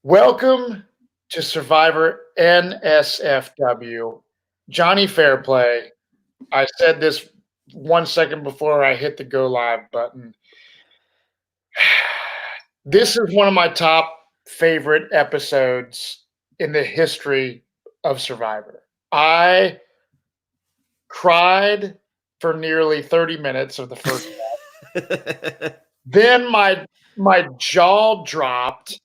Welcome to Survivor NSFW. Jonny Fairplay. I said this 1 second before I hit the go live button. This is one of my top favorite episodes in the history of Survivor. I cried for nearly 30 minutes of the first half. Then my jaw dropped.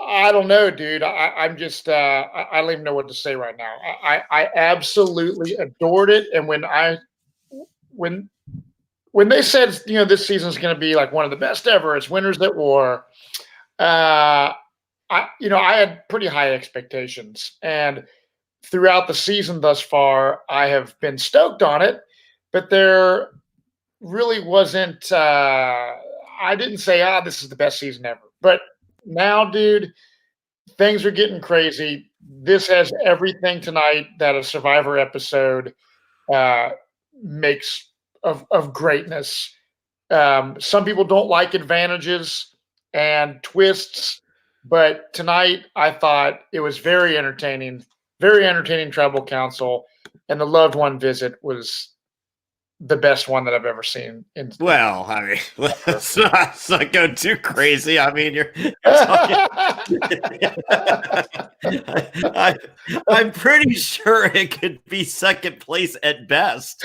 I don't know, dude. I'm just I don't even know what to say right now. I absolutely adored it, and when when they said this season's going to be like one of the best ever, it's Winners at War. I had pretty high expectations, and throughout the season thus far, I have been stoked on it. But there really wasn't. I didn't say, this is the best season ever. But now, dude, things are getting crazy. This has everything tonight that a Survivor episode makes of greatness. Some people don't like advantages and twists, but tonight I thought it was very entertaining tribal council, and the loved one visit was the best one that I've ever seen. Well, I mean, let's not go too crazy. I mean, you're talking. I'm pretty sure it could be second place at best.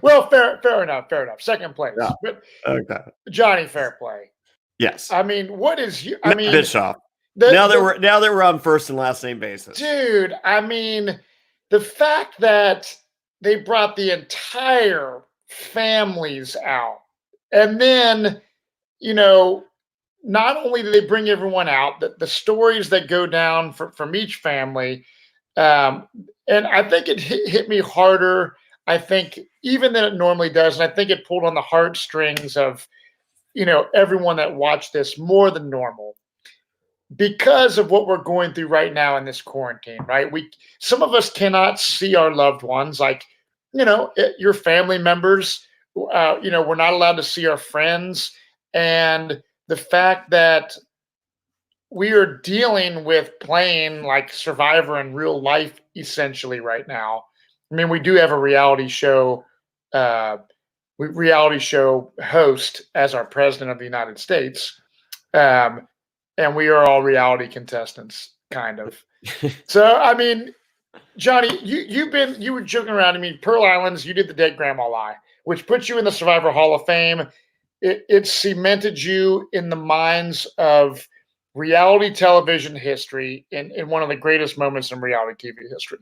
Well, fair enough. Second place. Yeah. But okay. Jonny Fairplay. Yes. I mean, what is you? Matt Bischoff. Now that we're on first and last name basis, dude. I mean, the fact that they brought the entire families out. And then, not only do they bring everyone out, the stories that go down from each family. And I think it hit me harder, I think, even than it normally does. And I think it pulled on the heartstrings of, everyone that watched this more than normal. Because of what we're going through right now in this quarantine, right? Some of us cannot see our loved ones, like, your family members. We're not allowed to see our friends. And the fact that we are dealing with playing like Survivor in real life, essentially right now. I mean, we do have a reality show host as our president of the United States. And we are all reality contestants, kind of. So, I mean, Jonny, you were joking around. I mean, Pearl Islands, you did the Dead Grandma Lie, which puts you in the Survivor Hall of Fame. It cemented you in the minds of reality television history in one of the greatest moments in reality TV history.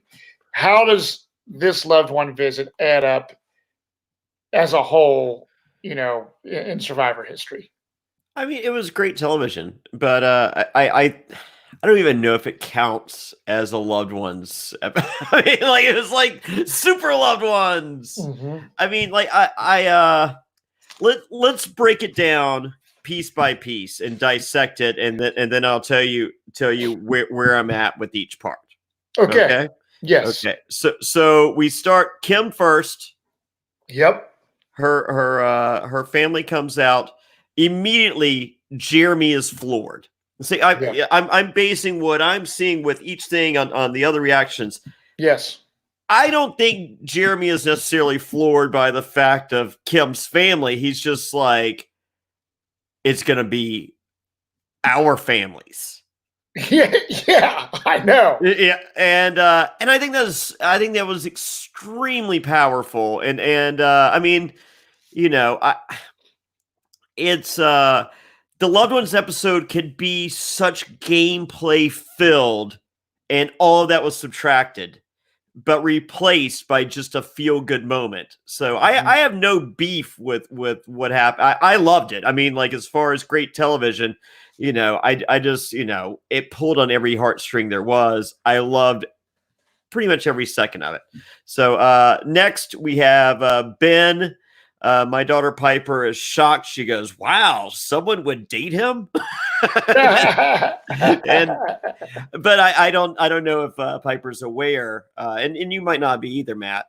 How does this loved one visit add up as a whole, in Survivor history? I mean, it was great television, but I don't even know if it counts as a loved ones. I mean, like, it was like super loved ones. Mm-hmm. I mean, like, let's break it down piece by piece and dissect it, and then I'll tell you where I'm at with each part. Okay. Yes. Okay. So we start Kim first. Yep. Her family comes out. Immediately, Jeremy is floored. See, I'm basing what I'm seeing with each thing on the other reactions. Yes. I don't think Jeremy is necessarily floored by the fact of Kim's family. He's just like, it's going to be our families. Yeah, I know. Yeah, and I think that was extremely powerful. And I mean, it's the loved ones episode could be such gameplay filled, and all of that was subtracted, but replaced by just a feel good moment. So I have no beef with what happened. I loved it. I mean, like, as far as great television, I just, it pulled on every heartstring there was. I loved pretty much every second of it. So next we have Ben. My daughter Piper is shocked. She goes, "Wow, someone would date him." But I don't know if Piper's aware, and you might not be either, Matt.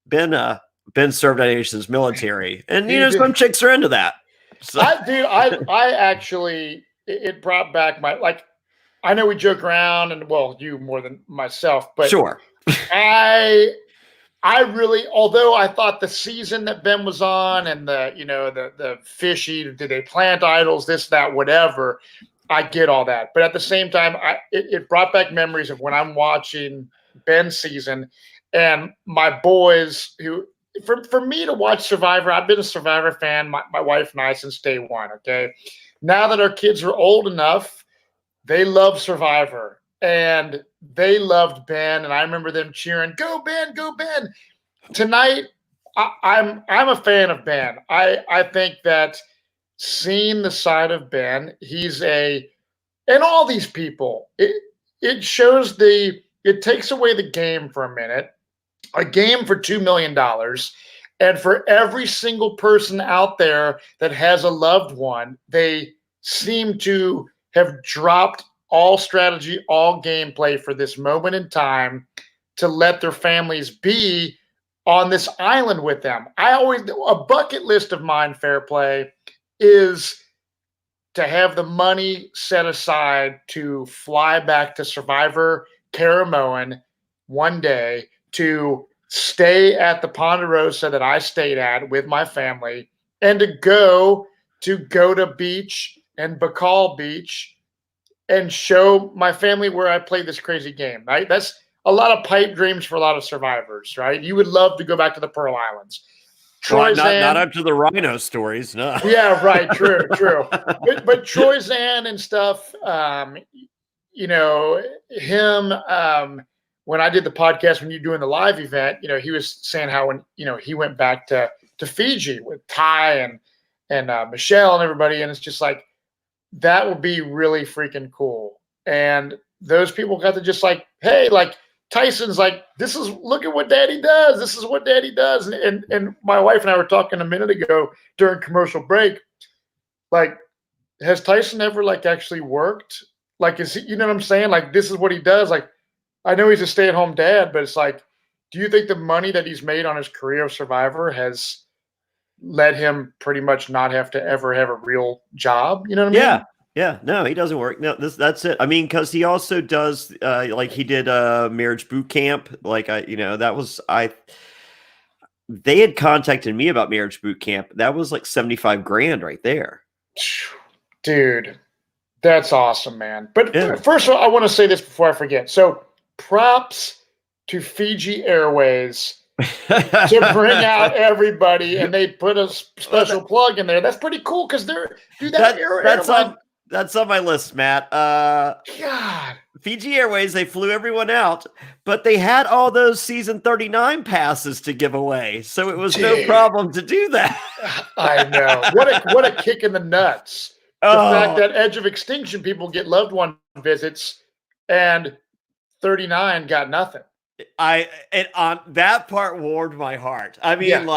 Ben served in Asian's military, and some chicks are into that. So. I actually it brought back I know we joke around, and well, you more than myself, but Sure. I I really, although I thought the season that Ben was on and the fishy, did they plant idols, this, that, whatever, I get all that. But at the same time, it brought back memories of when I'm watching Ben's season and my boys who, for me to watch Survivor, I've been a Survivor fan, my wife and I, since day one. Okay. Now that our kids are old enough, they love Survivor and they loved Ben. And I remember them cheering, "Go Ben, go Ben." Tonight, I'm a fan of Ben. I think that seeing the side of Ben, and all these people, it shows it takes away the game for a minute, a game for $2 million. And for every single person out there that has a loved one, they seem to have dropped all strategy, all gameplay for this moment in time to let their families be on this island with them. A bucket list of mine, Fairplay, is to have the money set aside to fly back to Survivor Caramoan one day, to stay at the Ponderosa that I stayed at with my family, and to go to Goda Beach and Bacall Beach and show my family where I played this crazy game, right? That's a lot of pipe dreams for a lot of survivors, right? You would love to go back to the Pearl Islands. Not up to the rhino stories, no. Yeah, right. True. But Troyzan and stuff, him, when I did the podcast, when you're doing the live event, he was saying how when, he went back to Fiji with Ty and Michelle and everybody. And it's just like, that would be really freaking cool. And those people got to just hey, Tyson's look at what Daddy does. This is what Daddy does. And my wife and I were talking a minute ago during commercial break. Has Tyson ever actually worked? Is he, you know what I'm saying? This is what he does. I know he's a stay-at-home dad, but it's do you think the money that he's made on his career of Survivor has led him pretty much not have to ever have a real job? You know what I mean? Yeah, no, he doesn't work. No, that's it. I mean, because he also does, he did marriage boot camp. They had contacted me about marriage boot camp. That was $75,000 right there. Dude, that's awesome, man. But first of all, I want to say this before I forget. So props to Fiji Airways to bring out everybody, and they put a special plug in there. That's pretty cool because that's on my list, Matt. God. Fiji Airways, they flew everyone out, but they had all those season 39 passes to give away, so it was no problem to do that. I know. What a kick in the nuts. The fact that Edge of Extinction people get loved one visits and 39 got nothing. And on that part warmed my heart. I mean,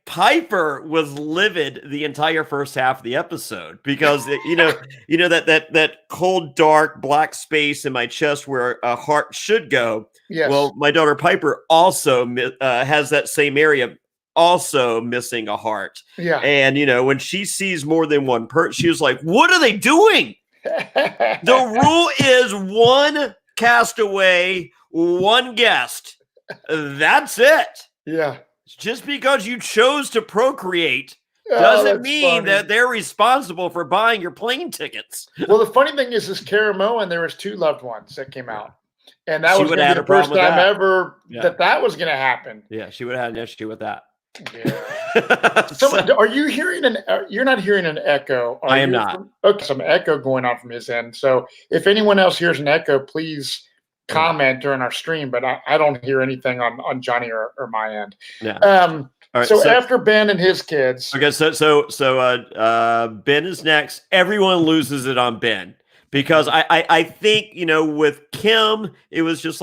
Piper was livid the entire first half of the episode because that cold, dark, black space in my chest where a heart should go. Yes. Well, my daughter Piper also has that same area, also missing a heart. Yeah. And when she sees more than one person, she was like, "What are they doing?" The rule is one castaway, one guest. That's it. Yeah. Just because you chose to procreate doesn't mean that they're responsible for buying your plane tickets. Well, the funny thing is Caramoan, there was 2 loved ones that came out. And that was going to be the first time ever that was going to happen. Yeah, she would have had an issue with that. Yeah. Are you hearing you're not hearing an echo? I am not. Okay, some echo going on from his end. So if anyone else hears an echo, please comment during our stream, but I don't hear anything on Jonny or my end. Yeah. All right, so after Ben and his kids. Okay, so Ben is next. Everyone loses it on Ben because I think with Kim it was just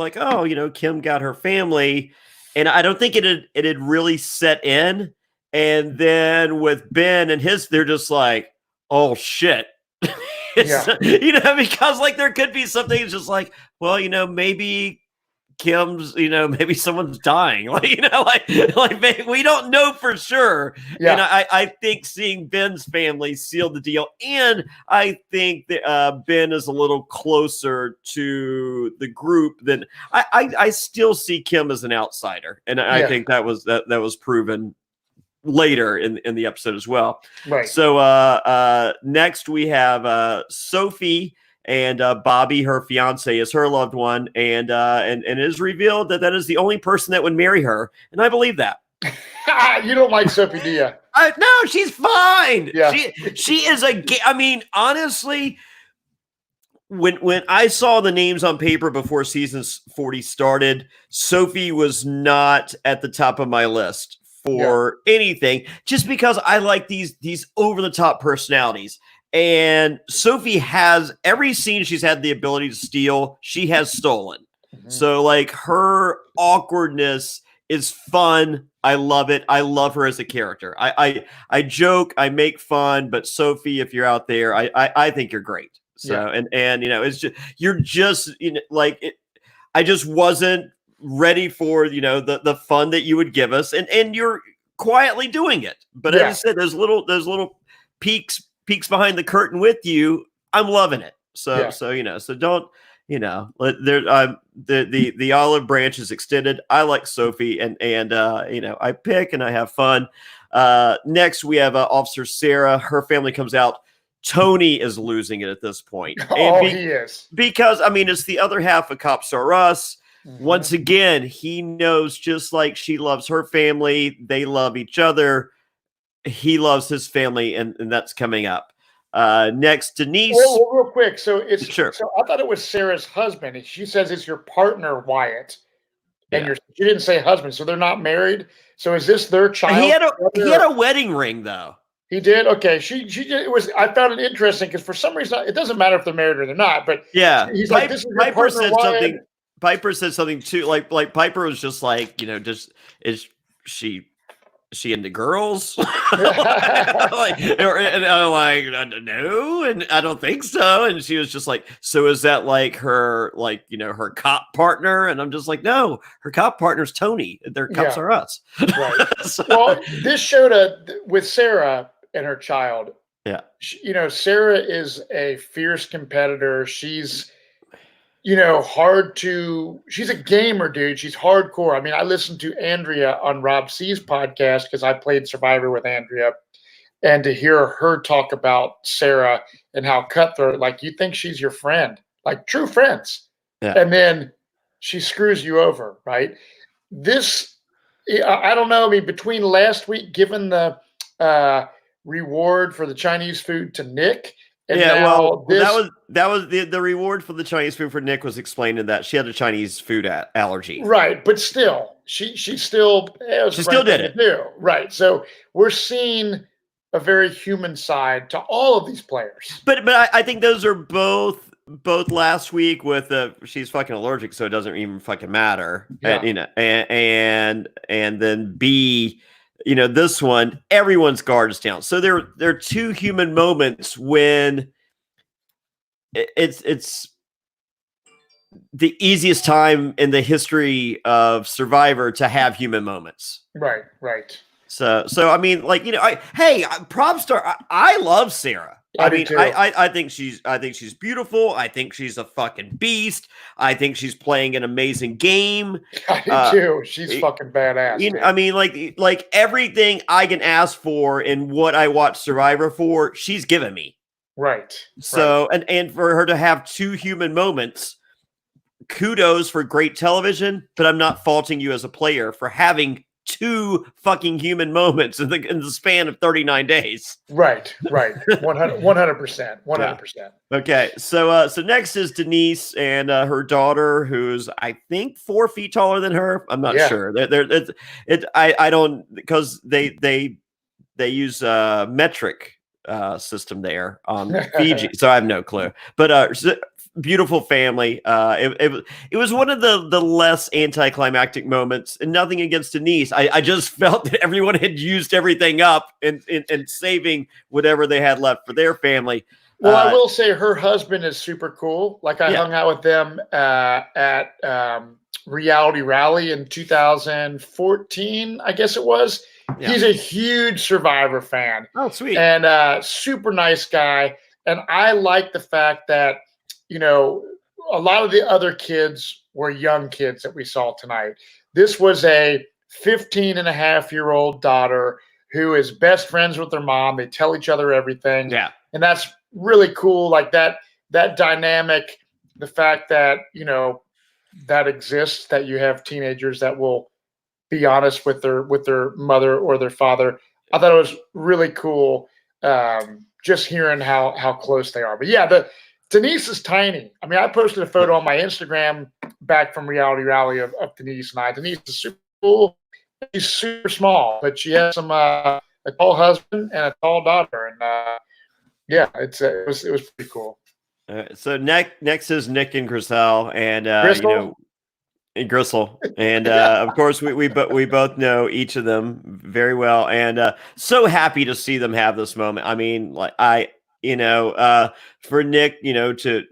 Kim got her family, and I don't think it had really set in. And then with Ben and his, they're just oh shit. Because there could be something just maybe Kim's, maybe someone's dying. Like we don't know for sure. Yeah. And I think seeing Ben's family sealed the deal. And I think that Ben is a little closer to the group than I still see Kim as an outsider. And I think that was proven later in the episode as well. Right. So next we have Sophie. And Bobby, her fiance, is her loved one, and it is revealed that is the only person that would marry her, and I believe that. You don't like Sophie, do you? No, she's fine. Yeah. She is I mean, honestly, when I saw the names on paper before season 40 started, Sophie was not at the top of my list for anything, just because I like these over the top personalities. And Sophie has every scene she's had the ability to steal, she has stolen. Mm-hmm. So like her awkwardness is fun. I love it. I love her as a character. I joke, I make fun, but Sophie, if you're out there, I think you're great. So and it's just you're just I just wasn't ready for the fun that you would give us, and you're let doing it. But as I said, there's little peaks behind the curtain with you. I'm loving it. So don't the olive branch is extended. I like Sophie, and I pick and I have fun. Next we have Officer Sarah. Her family comes out. Tony is losing it at this point. He is, because it's the other half of Cops Are Us. Mm-hmm. Once again, he knows, just like she loves her family, they love each other. He loves his family, and that's coming up. Next, Denise. Well, real quick. So sure. So I thought it was Sarah's husband. She says it's your partner, Wyatt, and she didn't say husband. So they're not married. So is this their child? He had a wedding ring, though. He did. Okay. It was. I found it interesting because for some reason it doesn't matter if they're married or they're not. But he's like, this is your Piper partner, said Wyatt. something. Piper said something too. Like Piper was just like, is she into girls? And I'm like, no, and I don't think so. And she was just like, so is that like her, her cop partner? And I'm just like, no, her cop partner's Tony. Their cops are us. Right. Well, this showed with Sarah and her child. Yeah. Sarah is a fierce competitor. She's she's a gamer, dude. She's hardcore. I mean, I listened to Andrea on Rob C's podcast because I played Survivor with Andrea, and to hear her talk about Sarah and how cutthroat, like you think she's your friend, like true friends. Yeah. And then she screws you over, right? This, I don't know. I mean, between last week giving the reward for the Chinese food to Nick, and that was the reward for the Chinese food for Nick was explained in that she had a Chinese food allergy. Right, but still, she still did it. Right, so we're seeing a very human side to all of these players. But I think those are both last week with she's fucking allergic, so it doesn't even fucking matter. Yeah. And then B. This one, everyone's guard is down. So there are two human moments when it's the easiest time in the history of Survivor to have human moments. Right. So I mean, props to her. I love Sarah. I think she's beautiful. I think she's a fucking beast. I think she's playing an amazing game. I do too. She's fucking badass. I mean, like everything I can ask for in what I watch Survivor for, she's given me. Right. So and for her to have two human moments, kudos for great television. But I'm not faulting you as a player for having two fucking human moments in the span of 39 days. Right. 100%. Okay. So next is Denise and her daughter, who's I think 4 feet taller than her. I'm not sure. I don't, because they use a metric system there on Fiji, so I have no clue. But beautiful family. It was one of the less anticlimactic moments, and nothing against Denise. I just felt that everyone had used everything up and saving whatever they had left for their family. Well, I will say her husband is super cool. Like I Yeah. hung out with them at Reality Rally in 2014, I guess it was. Yeah. He's a huge Survivor fan. Oh, sweet. And super nice guy. And I like the fact that, you know, a lot of the other kids were young kids that we saw tonight. This was a 15-and-a-half-year-old daughter who is best friends with their mom. They tell each other everything. Yeah. And that's really cool. Like that dynamic, the fact that, you know, that exists, that you have teenagers that will be honest with their mother or their father. I thought it was really cool. Just hearing how close they are. But yeah, Denise is tiny. I mean, I posted a photo on my Instagram back from Reality Rally of Denise and I. Denise is super cool. She's super small, but she has some a tall husband and a tall daughter, and yeah, it was pretty cool. So next is Nick and Griselle, and Gristle? you know, and Gristle, and of course we both know each of them very well, and so happy to see them have this moment. I mean, like for Nick, you know, to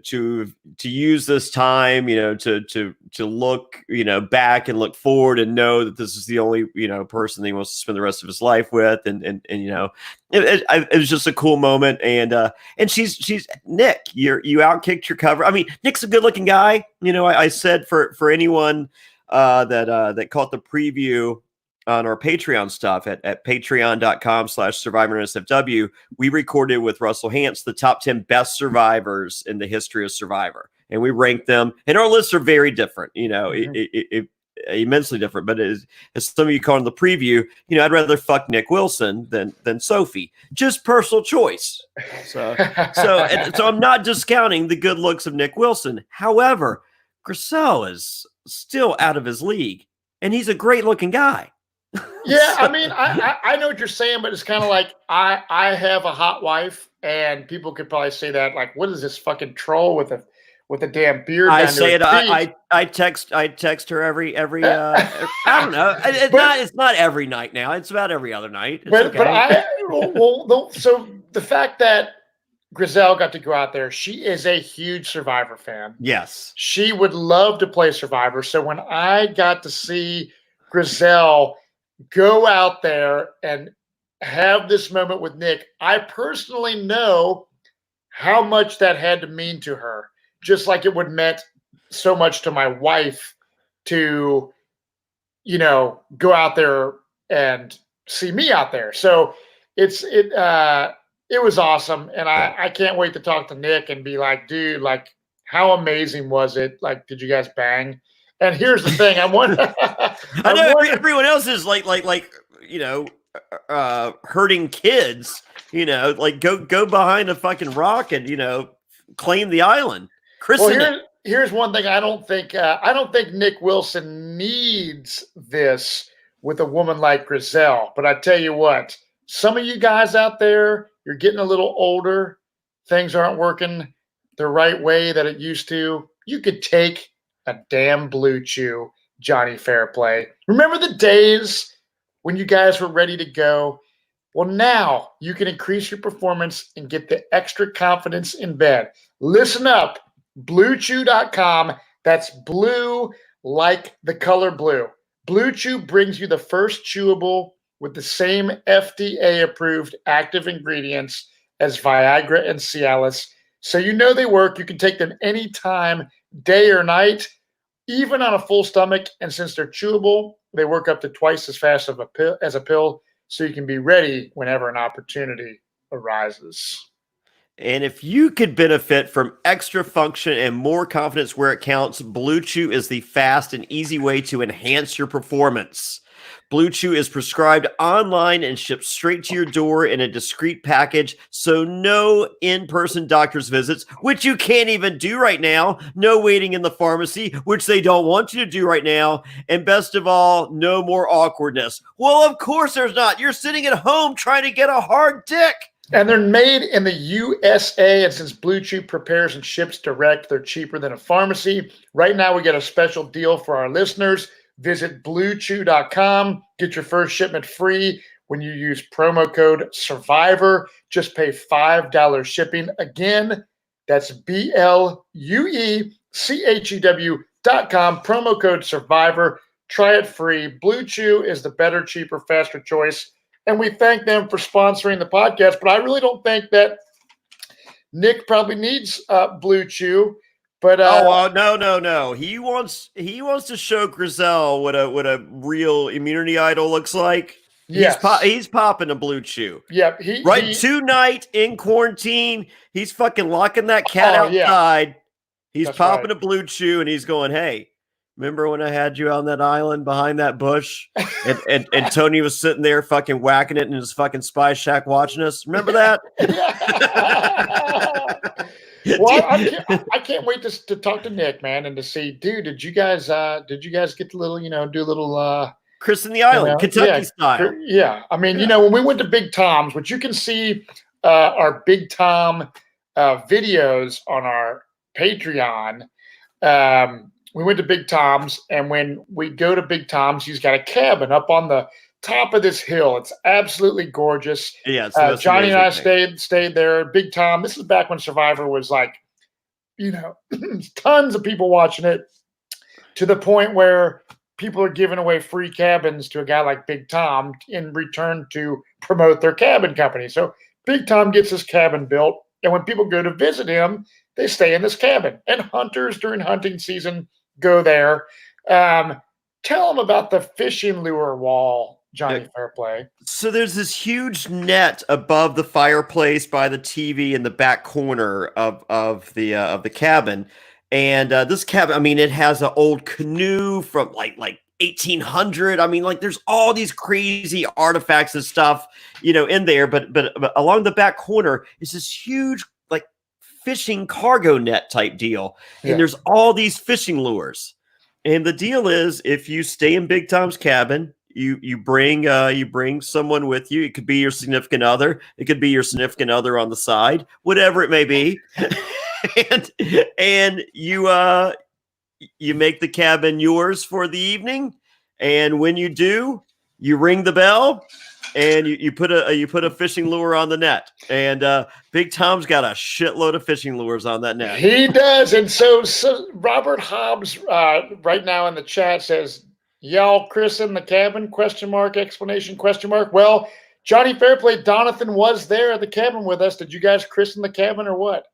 use this time, you know, to look, you know, back and look forward and know that this is the only, you know, person that he wants to spend the rest of his life with, and you know, it was just a cool moment, and she's Nick, you outkicked your cover. I mean, Nick's a good looking guy. You know, I said for anyone that caught the preview on our Patreon stuff at patreon.com/SurvivorNSFW, we recorded with Russell Hantz the top 10 best survivors in the history of Survivor. And we ranked them. And our lists are very different, you know, immensely different. But as some of you called in the preview, you know, I'd rather fuck Nick Wilson than Sophie. Just personal choice. So I'm not discounting the good looks of Nick Wilson. However, Griselle is still out of his league. And he's a great looking guy. Yeah, I mean, I know what you're saying, but it's kind of like I have a hot wife, and people could probably say that, like, what is this fucking troll with a damn beard? I say it. I text her every I don't know. It's not every night now. It's about every other night. It's okay. So the fact that Griselle got to go out there, she is a huge Survivor fan. Yes, she would love to play Survivor. So when I got to see Griselle go out there and have this moment with Nick, I personally know how much that had to mean to her, just like it would meant so much to my wife to, you know, go out there and see me out there. So it was awesome, and I can't wait to talk to Nick and be like, dude, like, how amazing was it? Like, did you guys bang? And here's the thing, I know everyone else is like you know, hurting kids, you know, like go behind a fucking rock and, you know, claim the island. Here's one thing. I don't think Nick Wilson needs this with a woman like Griselle. But I tell you what, some of you guys out there, you're getting a little older. Things aren't working the right way that it used to. You could take a damn Blue Chew, Jonny Fairplay. Remember the days when you guys were ready to go? Well, now you can increase your performance and get the extra confidence in bed. Listen up, BlueChew.com. That's blue like the color blue. Blue Chew brings you the first chewable with the same FDA-approved active ingredients as Viagra and Cialis. So you know they work. You can take them anytime, day or night, even on a full stomach. And since they're chewable, they work up to twice as fast as a pill, so you can be ready whenever an opportunity arises. And if you could benefit from extra function and more confidence where it counts, Blue Chew is the fast and easy way to enhance your performance. Blue Chew is prescribed online and shipped straight to your door in a discreet package, so no in-person doctor's visits, which you can't even do right now. No waiting in the pharmacy, which they don't want you to do right now. And best of all, no more awkwardness. Well, of course there's not. You're sitting at home trying to get a hard dick. And they're made in the USA, and since Blue Chew prepares and ships direct, they're cheaper than a pharmacy. Right now, we get a special deal for our listeners. Visit BlueChew.com. Get your first shipment free when you use promo code Survivor. Just pay $5 shipping. Again, that's BLUECHEW.com, promo code Survivor. Try it free. Blue Chew is the better, cheaper, faster choice. And we thank them for sponsoring the podcast. But I really don't think that Nick probably needs Blue Chew. But no. He wants to show Griselle what a real immunity idol looks like. yes. He's popping a Blue Chew. Yep. Tonight in quarantine, he's fucking locking that cat outside. Yeah. He's That's popping a Blue Chew and he's going, hey, remember when I had you on that island behind that bush and Tony was sitting there fucking whacking it in his fucking spy shack watching us? Remember that? Well, I can't wait to talk to Nick, man, and to see, dude, did you guys get the little, do a little Chris in the Island, Kentucky style. Yeah. I mean, when we went to Big Tom's, which you can see our Big Tom videos on our Patreon. We went to Big Tom's, and when we go to Big Tom's, he's got a cabin up on the top of this hill. It's absolutely gorgeous. Yeah, Johnny and I stayed there. Big Tom. This is back when Survivor was like, tons of people watching it, to the point where people are giving away free cabins to a guy like Big Tom in return to promote their cabin company. So Big Tom gets his cabin built, and when people go to visit him, they stay in this cabin. And hunters during hunting season go there. Tell them about the fishing lure wall, Jonny Fairplay. So there's this huge net above the fireplace by the TV in the back corner of the cabin. And this cabin, I mean, it has an old canoe from like 1800. I mean, like there's all these crazy artifacts and stuff, in there. But along the back corner is this huge like fishing cargo net type deal. And there's all these fishing lures. And the deal is, if you stay in Big Tom's cabin, you bring someone with you. It could be your significant other. It could be your significant other on the side, whatever it may be. and you make the cabin yours for the evening. And when you do, you ring the bell and you put a fishing lure on the net. And Big Tom's got a shitload of fishing lures on that net. He does. And so Robert Hobbs right now in the chat says, y'all christen the cabin, ? Explanation, ? Well, Jonny Fairplay, Donathan was there at the cabin with us. Did you guys christen the cabin or what?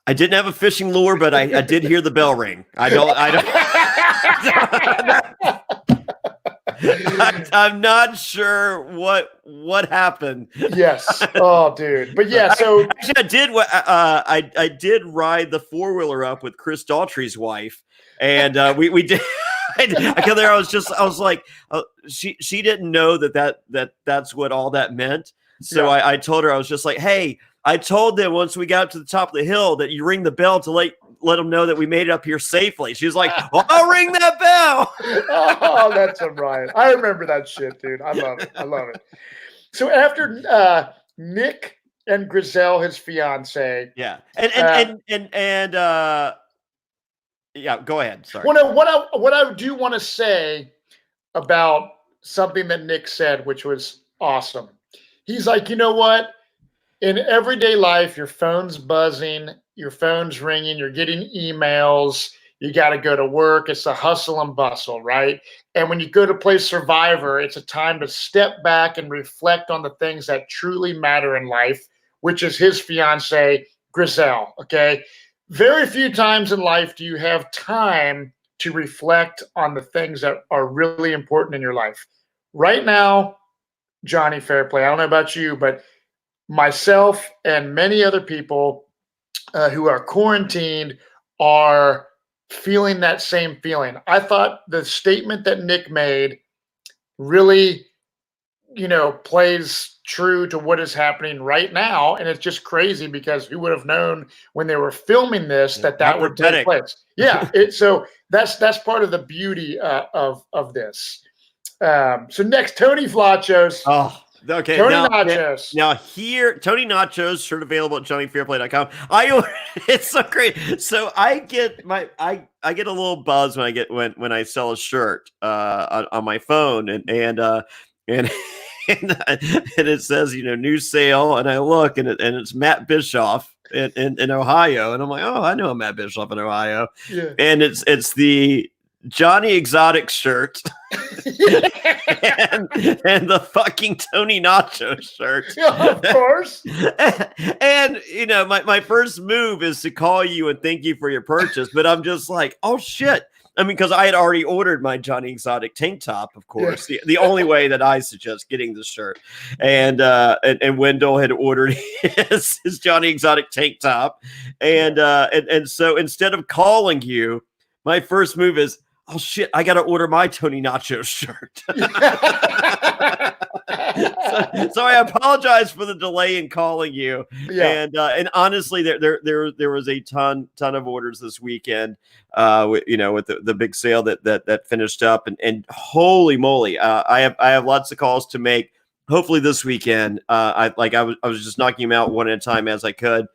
I didn't have a fishing lure, but I did hear the bell ring. I'm not sure what happened. Yes. Oh, dude. But yeah. So actually, I did ride the 4-wheeler up with Chris Daughtry's wife, and we did. I got there. I was like, she didn't know that's what all that meant. So I told her, I was just like, hey, I told them once we got up to the top of the hill that you ring the bell to let them know that we made it up here safely. She was like, well, I'll ring that bell. Oh, that's a riot. I remember that shit, dude. I love it. So after Nick and Griselle, his fiance. Yeah. And yeah, go ahead. Sorry. Well, what I do want to say about something that Nick said, which was awesome. He's like, you know what? In everyday life, your phone's buzzing, your phone's ringing, you're getting emails, you got to go to work. It's a hustle and bustle, right? And when you go to play Survivor, it's a time to step back and reflect on the things that truly matter in life, which is his fiance, Griselle, okay? Very few times in life do you have time to reflect on the things that are really important in your life. Right now, Jonny Fairplay, I don't know about you, but myself and many other people who are quarantined are feeling that same feeling. I thought the statement that Nick made really, plays true to what is happening right now. And it's just crazy because who would have known when they were filming this that would take place? Yeah. So that's part of the beauty of this. So next, Tony Flachos. Oh, okay. Tony Nachos. Now here, Tony Nachos, shirt available at JonnyFairplay.com. It's so great. So I get I get a little buzz when I sell a shirt on my phone and and it says, new sale. And I look, and it's Matt Bischoff in Ohio. And I'm like, oh, I know a Matt Bischoff in Ohio. Yeah. And it's the Jonny Exotic shirt and the fucking Tony Nacho shirt. Yeah, of course. And my first move is to call you and thank you for your purchase, but I'm just like, oh shit. I mean, because I had already ordered my Jonny Exotic tank top, of course. Yeah. The only way that I suggest getting the shirt. And Wendell had ordered his Jonny Exotic tank top. And so instead of calling you, my first move is, oh shit, I gotta order my Tony Nacho shirt. so I apologize for the delay in calling you. Yeah. And honestly, there was a ton of orders this weekend. With the big sale that finished up, and holy moly, I have lots of calls to make. Hopefully this weekend. I was just knocking them out one at a time as I could.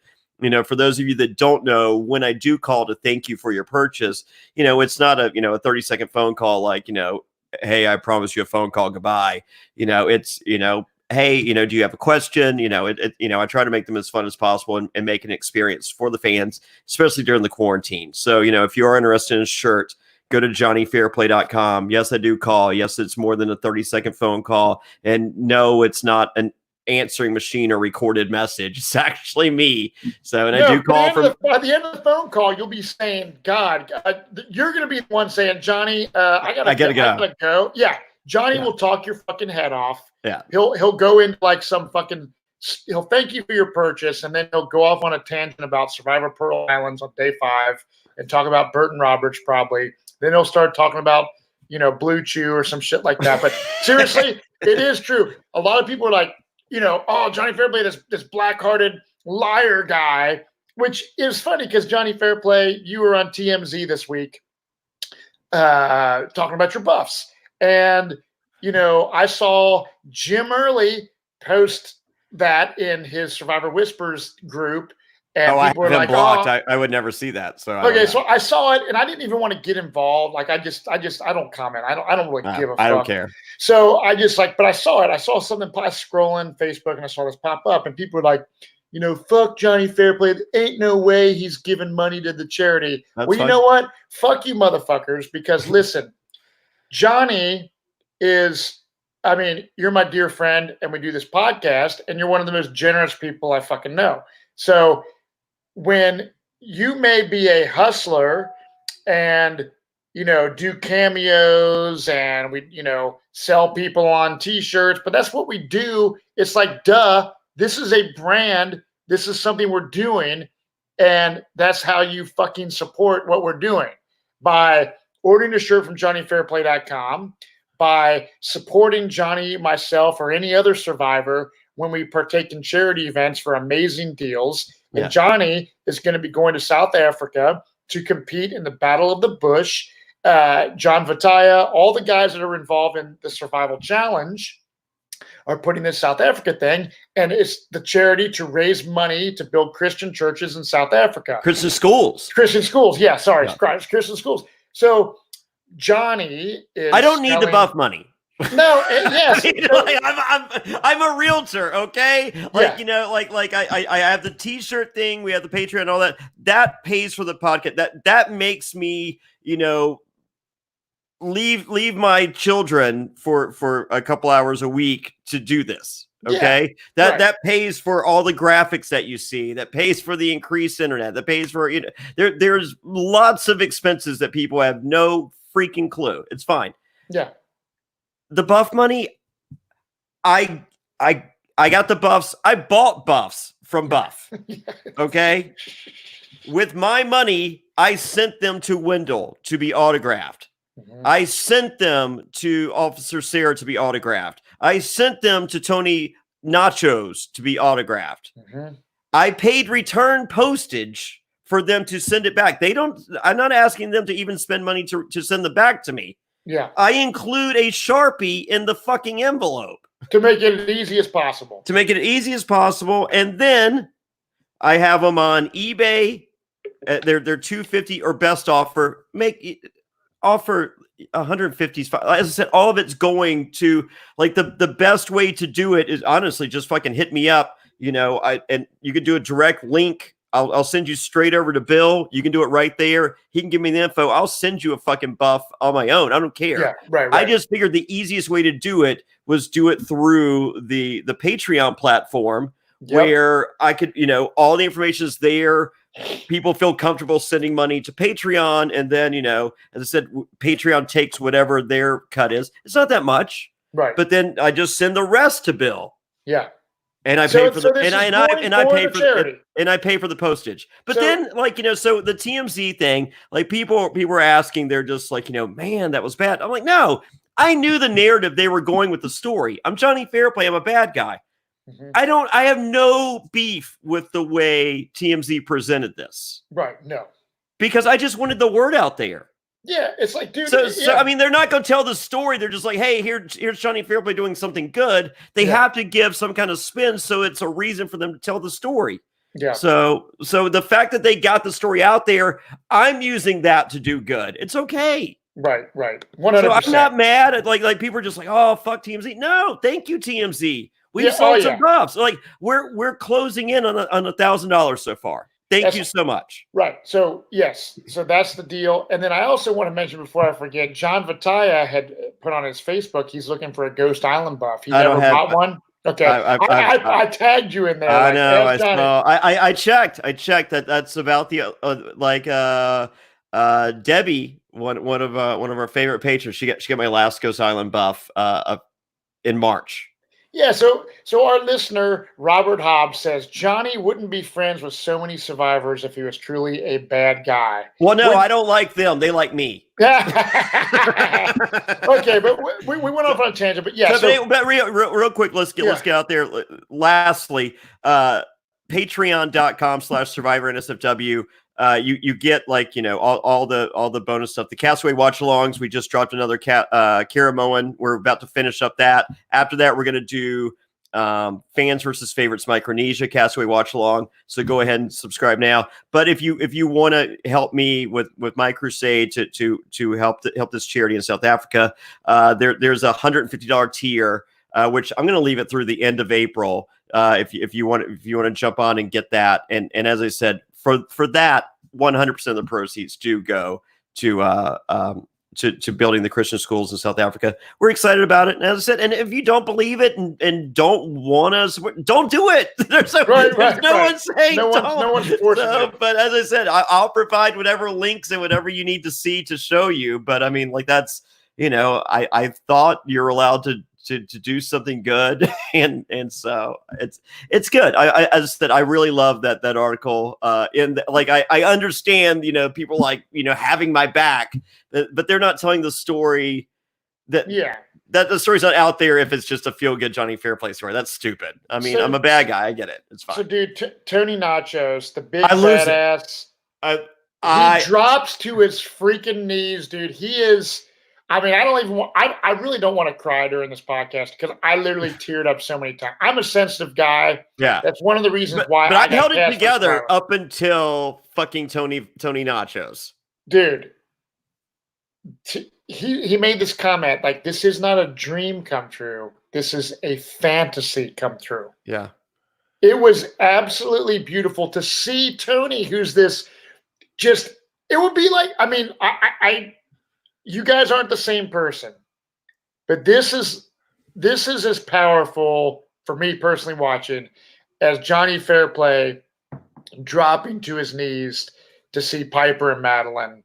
For those of you that don't know, when I do call to thank you for your purchase, it's not a 30-second phone call like, hey, I promise you a phone call, goodbye. It's, hey, do you have a question? I try to make them as fun as possible and make an experience for the fans, especially during the quarantine. So, if you are interested in a shirt, go to johnnyfairplay.com. Yes, I do call. Yes, it's more than a 30-second phone call. And no, it's not an answering machine or recorded message. It's actually me. So, and I do call by the end of the phone call, you'll be saying, God, you're going to be the one saying, Johnny, I gotta go. Yeah. Johnny will talk your fucking head off. Yeah. He'll go into like some fucking, he'll thank you for your purchase. And then he'll go off on a tangent about Survivor Pearl Islands on day 5 and talk about Burton Roberts probably. Then he'll start talking about, Blue Chew or some shit like that. But seriously, it is true. A lot of people are like, oh, Johnny Fairplay, this black-hearted liar guy, which is funny because Johnny Fairplay, you were on TMZ this week talking about your buffs. And, I saw Jim Early post that in his Survivor Whispers group. And people were like, blocked. Oh. I would never see that. So so I saw it and I didn't even want to get involved. Like I don't comment. I don't really give a fuck. I don't care. So but I saw it. I saw something scrolling Facebook and I saw this pop up and people were like, fuck Johnny Fairplay. Ain't no way he's giving money to the charity. That's fine. You know what? Fuck you motherfuckers. Because listen, Johnny is, you're my dear friend and we do this podcast and you're one of the most generous people I fucking know. So when you may be a hustler and, do cameos and we, sell people on t-shirts, but that's what we do. It's like, duh, this is a brand. This is something we're doing. And that's how you fucking support what we're doing by ordering a shirt from johnnyfairplay.com, by supporting Johnny, myself, or any other survivor when we partake in charity events for amazing deals. Yeah. And Johnny is going to be going to South Africa to compete in the Battle of the Bush. John Vitaya, all the guys that are involved in the Survival Challenge are putting this South Africa thing. And it's the charity to raise money to build Christian churches in South Africa. Christian schools. Yeah, sorry. Yeah. Christian schools. So Johnny is. I don't need the buff money. No, yes. I'm a realtor, okay? Like, I have the t-shirt thing, we have the Patreon and all that. That pays for the podcast. That makes me, leave my children for a couple hours a week to do this. Okay. Yeah, that pays for all the graphics that you see, that pays for the increased internet, that pays for, there's lots of expenses that people have no freaking clue. It's fine. Yeah. The buff money, I got the buffs. I bought buffs from Buff. Okay. With my money, I sent them to Wendell to be autographed. Mm-hmm. I sent them to Officer Sarah to be autographed. I sent them to Tony Nachos to be autographed. Mm-hmm. I paid return postage for them to send it back. I'm not asking them to even spend money to send them back to me. Yeah. I include a Sharpie in the fucking envelope. To make it as easy as possible. And then I have them on eBay. They're $250 or best offer. Offer 150 is fine. As I said, all of it's going to like the best way to do it is honestly just fucking hit me up. And you can do a direct link. I'll send you straight over to Bill. You can do it right there. He can give me the info. I'll send you a fucking buff on my own. I don't care. Yeah, right. I just figured the easiest way to do it was do it through the Patreon platform where I could, all the information is there. People feel comfortable sending money to Patreon. And then, as I said, Patreon takes whatever their cut is. It's not that much. Right. But then I just send the rest to Bill. Yeah. And I pay for the postage. But then so the TMZ thing, like people were asking, they're just like, man, that was bad. I'm like, no, I knew the narrative they were going with the story. I'm Jonny Fairplay. I'm a bad guy. Mm-hmm. I have no beef with the way TMZ presented this. Right. No. Because I just wanted the word out there. Yeah, it's like, dude. So I mean, they're not going to tell the story. They're just like, hey, here's Jonny Fairplay doing something good. They have to give some kind of spin, so it's a reason for them to tell the story. Yeah. So the fact that they got the story out there, I'm using that to do good. It's okay. Right. 100%. So I'm not mad at like people are just like, oh, fuck TMZ. No, thank you, TMZ. We've sold some buffs. Like we're closing in on $1,000 so far. Thank you so much. Right. So, yes. So that's the deal. And then I also want to mention before I forget, John Vitaya had put on his Facebook, he's looking for a Ghost Island buff. He never bought one. Okay. I tagged you in there. I know. I saw. I checked. That's about the Debbie, one of our favorite patrons. She got my last Ghost Island buff in March. Yeah, so our listener, Robert Hobbs, says, Jonny wouldn't be friends with so many survivors if he was truly a bad guy. Well, no, I don't like them. They like me. Okay, but we went off on a tangent. But yeah. But real quick, let's get out there. Lastly, patreon.com/Survivor NSFW. You get all the bonus stuff. The Castaway watch-alongs. We just dropped another Karamoan. We're about to finish up that. After that, we're going to do fans versus favorites Micronesia Castaway watch-along. So go ahead and subscribe now. But if you want to help me with my crusade to help this charity in South Africa, there's a $150 tier, which I'm going to leave it through the end of April. If you want to jump on and get that, and as I said. For that, 100% of the proceeds do go to building the Christian schools in South Africa. We're excited about it, and as I said, and if you don't believe it and don't want to support, don't do it. There's no one saying no one's forcing you. But as I said, I'll provide whatever links and whatever you need to see to show you. But I mean, that's I thought you're allowed to do something good, and so it's good. I really love that article. I understand people like having my back, but they're not telling the story that the story's not out there if it's just a feel good Jonny Fairplay story. That's stupid. I mean, I'm a bad guy. I get it. It's fine. So, dude, Tony Nachos, the big badass, he drops to his freaking knees, dude. He is. I mean, I really don't want to cry during this podcast because I literally teared up so many times. I'm a sensitive guy. Yeah. That's one of the reasons why I held it together up until fucking Tony Nachos. Dude, he made this comment like, this is not a dream come true. This is a fantasy come true. Yeah. It was absolutely beautiful to see Tony, who's this it would be like, I mean, you guys aren't the same person, but this is as powerful for me personally watching as Jonny Fairplay dropping to his knees to see Piper and Madeline.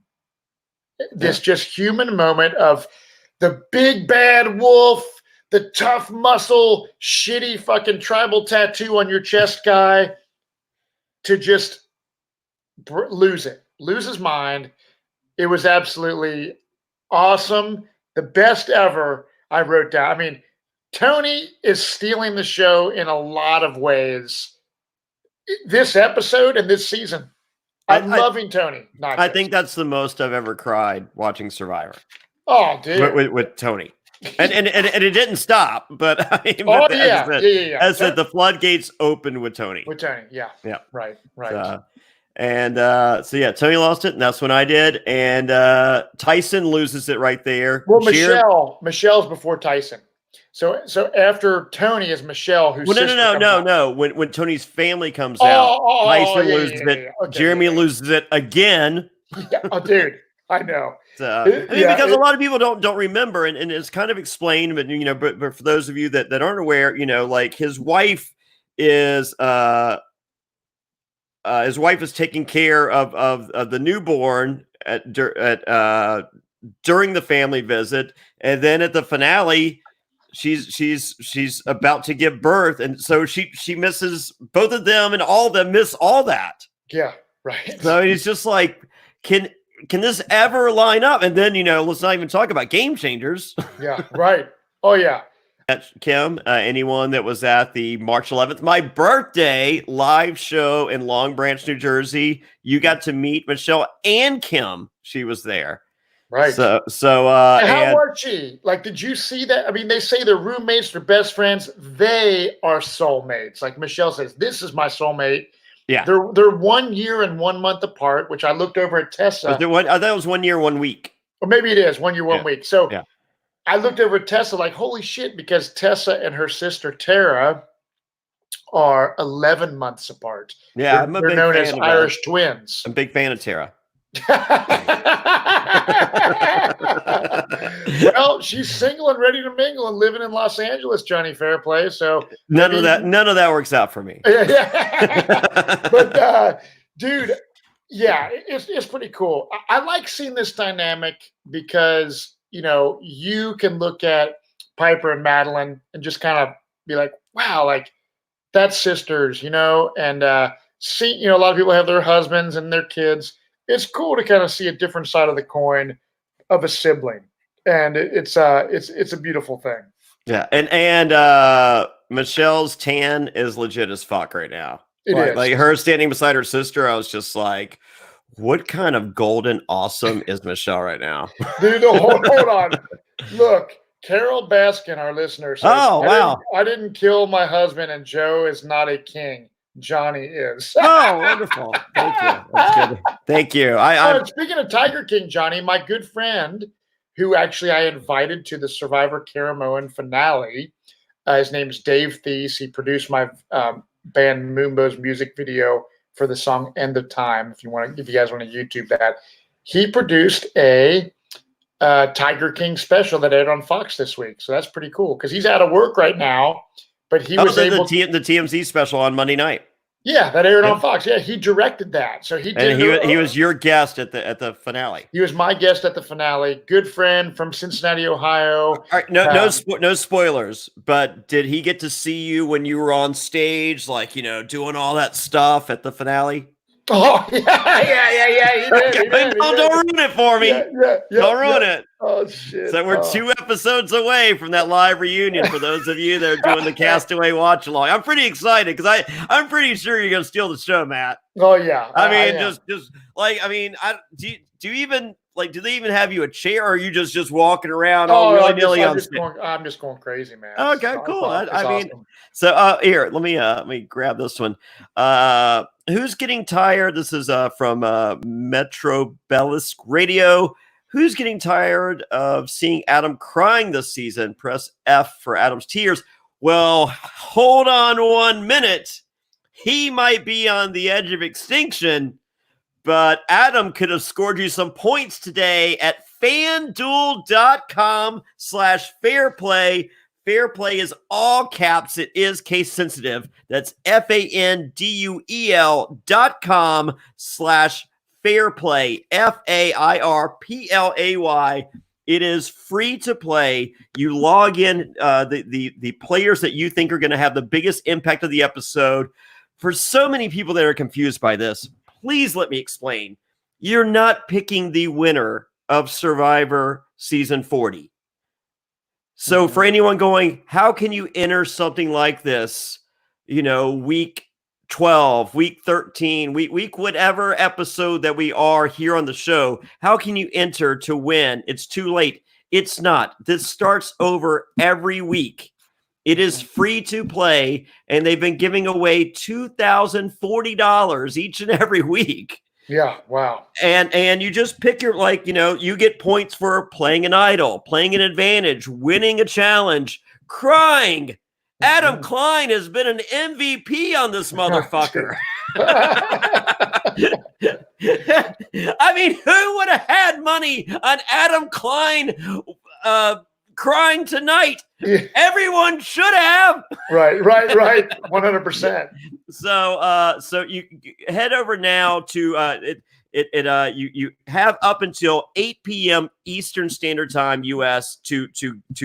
This just human moment of the big bad wolf, the tough muscle, shitty fucking tribal tattoo on your chest guy, to just lose his mind. It was absolutely awesome. The best ever, I wrote down. I mean, Tony is stealing the show in a lot of ways. This episode and this season. I'm loving Tony. I think that's the most I've ever cried watching Survivor. Oh, dude. With Tony. And it didn't stop, but as I said, the floodgates opened with Tony. With Tony, yeah. Yeah. Right. And so yeah, Tony lost it, and that's when I did. And Tyson loses it right there. Well, Michelle's before Tyson. So after Tony is Michelle, who's no. When Tony's family comes out, Tyson loses it. Okay, Jeremy loses it again. Yeah, oh, dude, I know. Because a lot of people don't remember, and it's kind of explained, but but for those of you that aren't aware, like his wife is taking care of the newborn during the family visit, and then at the finale, she's about to give birth, and so she misses both of them, and all of them miss all that. Yeah, right. So he's just like, can this ever line up? And then let's not even talk about Game Changers. Yeah, right. Oh yeah. Kim, anyone that was at the March 11th, my birthday live show in Long Branch, New Jersey, you got to meet Michelle and Kim. She was there. Right. So how was she? Like, did you see that? I mean, they say they're roommates, they're best friends. They are soulmates. Like Michelle says, this is my soulmate. Yeah. They're 1 year and 1 month apart, which I looked over at Tessa. I thought it was 1 year, 1 week. Or maybe it is 1 year, 1 week. So yeah. I looked over at Tessa like, holy shit, because Tessa and her sister Tara are 11 months apart. Yeah, they're known as Irish twins. I'm a big fan of Tara. Well, she's single and ready to mingle and living in Los Angeles, Jonny Fairplay. So none of that works out for me. But dude, yeah, it's pretty cool. I like seeing this dynamic because you can look at Piper and Madeline and just kind of be like, wow, like that's sisters, and see, a lot of people have their husbands and their kids. It's cool to kind of see a different side of the coin of a sibling, and it's a beautiful thing. Yeah, and Michelle's tan is legit as fuck right now. It is. Like her standing beside her sister, I was just like, what kind of golden awesome is Michelle right now? Dude, hold on. Look, Carol Baskin, our listener, says, wow. I didn't kill my husband, and Joe is not a king. Jonny is. Oh, wonderful. Thank you. That's good. Thank you. Speaking of Tiger King, Jonny, my good friend, who actually I invited to the Survivor Caramoan finale, his name is Dave Thies. He produced my band Moombo's music video for the song End of Time. If you guys want to YouTube that, he produced a Tiger King special that aired on Fox this week. So that's pretty cool because he's out of work right now, but he was able the TMZ special on Monday night. Yeah, that aired on Fox. Yeah, he directed that. So he did. And he was your guest at the finale. He was my guest at the finale. Good friend from Cincinnati, Ohio. All right, no spoilers. But did he get to see you when you were on stage, like doing all that stuff at the finale? Oh yeah. He did. Don't ruin it for me. Yeah, don't ruin it. Oh shit. So we're 2 episodes away from that live reunion for those of you that are doing the Castaway watch along. I'm pretty excited because I'm pretty sure you're gonna steal the show, Matt. Oh yeah. Do you even do they even have you a chair, or are you just walking around I'm just going crazy, man. Okay, cool. Awesome. So here, let me grab this one. Who's getting tired? This is from Metro Bellisk Radio. Who's getting tired of seeing Adam crying this season? Press F for Adam's tears. Well, hold on 1 minute. He might be on the edge of extinction, but Adam could have scored you some points today at FanDuel.com/Fairplay. Fairplay is all caps. It is case sensitive. That's FanDuel.com/Fairplay. FAIRPLAY. It is free to play. You log in the players that you think are going to have the biggest impact of the episode. For so many people that are confused by this, please let me explain. You're not picking the winner of Survivor Season 40. So for anyone going, how can you enter something like this, week 12, week 13, week whatever episode that we are here on the show, how can you enter to win? It's too late. It's not. This starts over every week. It is free to play, and they've been giving away $2,040 each and every week. Yeah, wow. And you just pick your, like, you get points for playing an idol, playing an advantage, winning a challenge, crying. Adam Klein has been an MVP on this motherfucker. I mean, who would have had money on Adam Klein crying tonight? Yeah. Everyone should have. Right. 100%. So you head over now to you have up until 8 p.m. Eastern Standard Time US to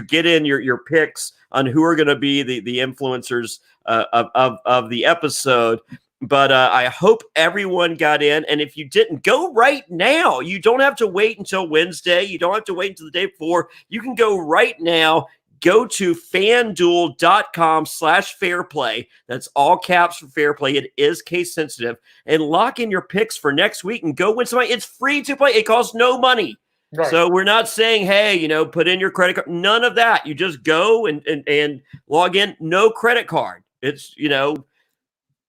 get in your picks on who are going to be the influencers of the episode. But I hope everyone got in. And if you didn't, go right now. You don't have to wait until Wednesday. You don't have to wait until the day before. You can go right now. Go to fanduel.com/fairplay. That's all caps for Fairplay. It is case sensitive. And lock in your picks for next week and go win somebody. It's free to play. It costs no money. Right. So we're not saying, hey, put in your credit card. None of that. You just go and log in. No credit card. It's,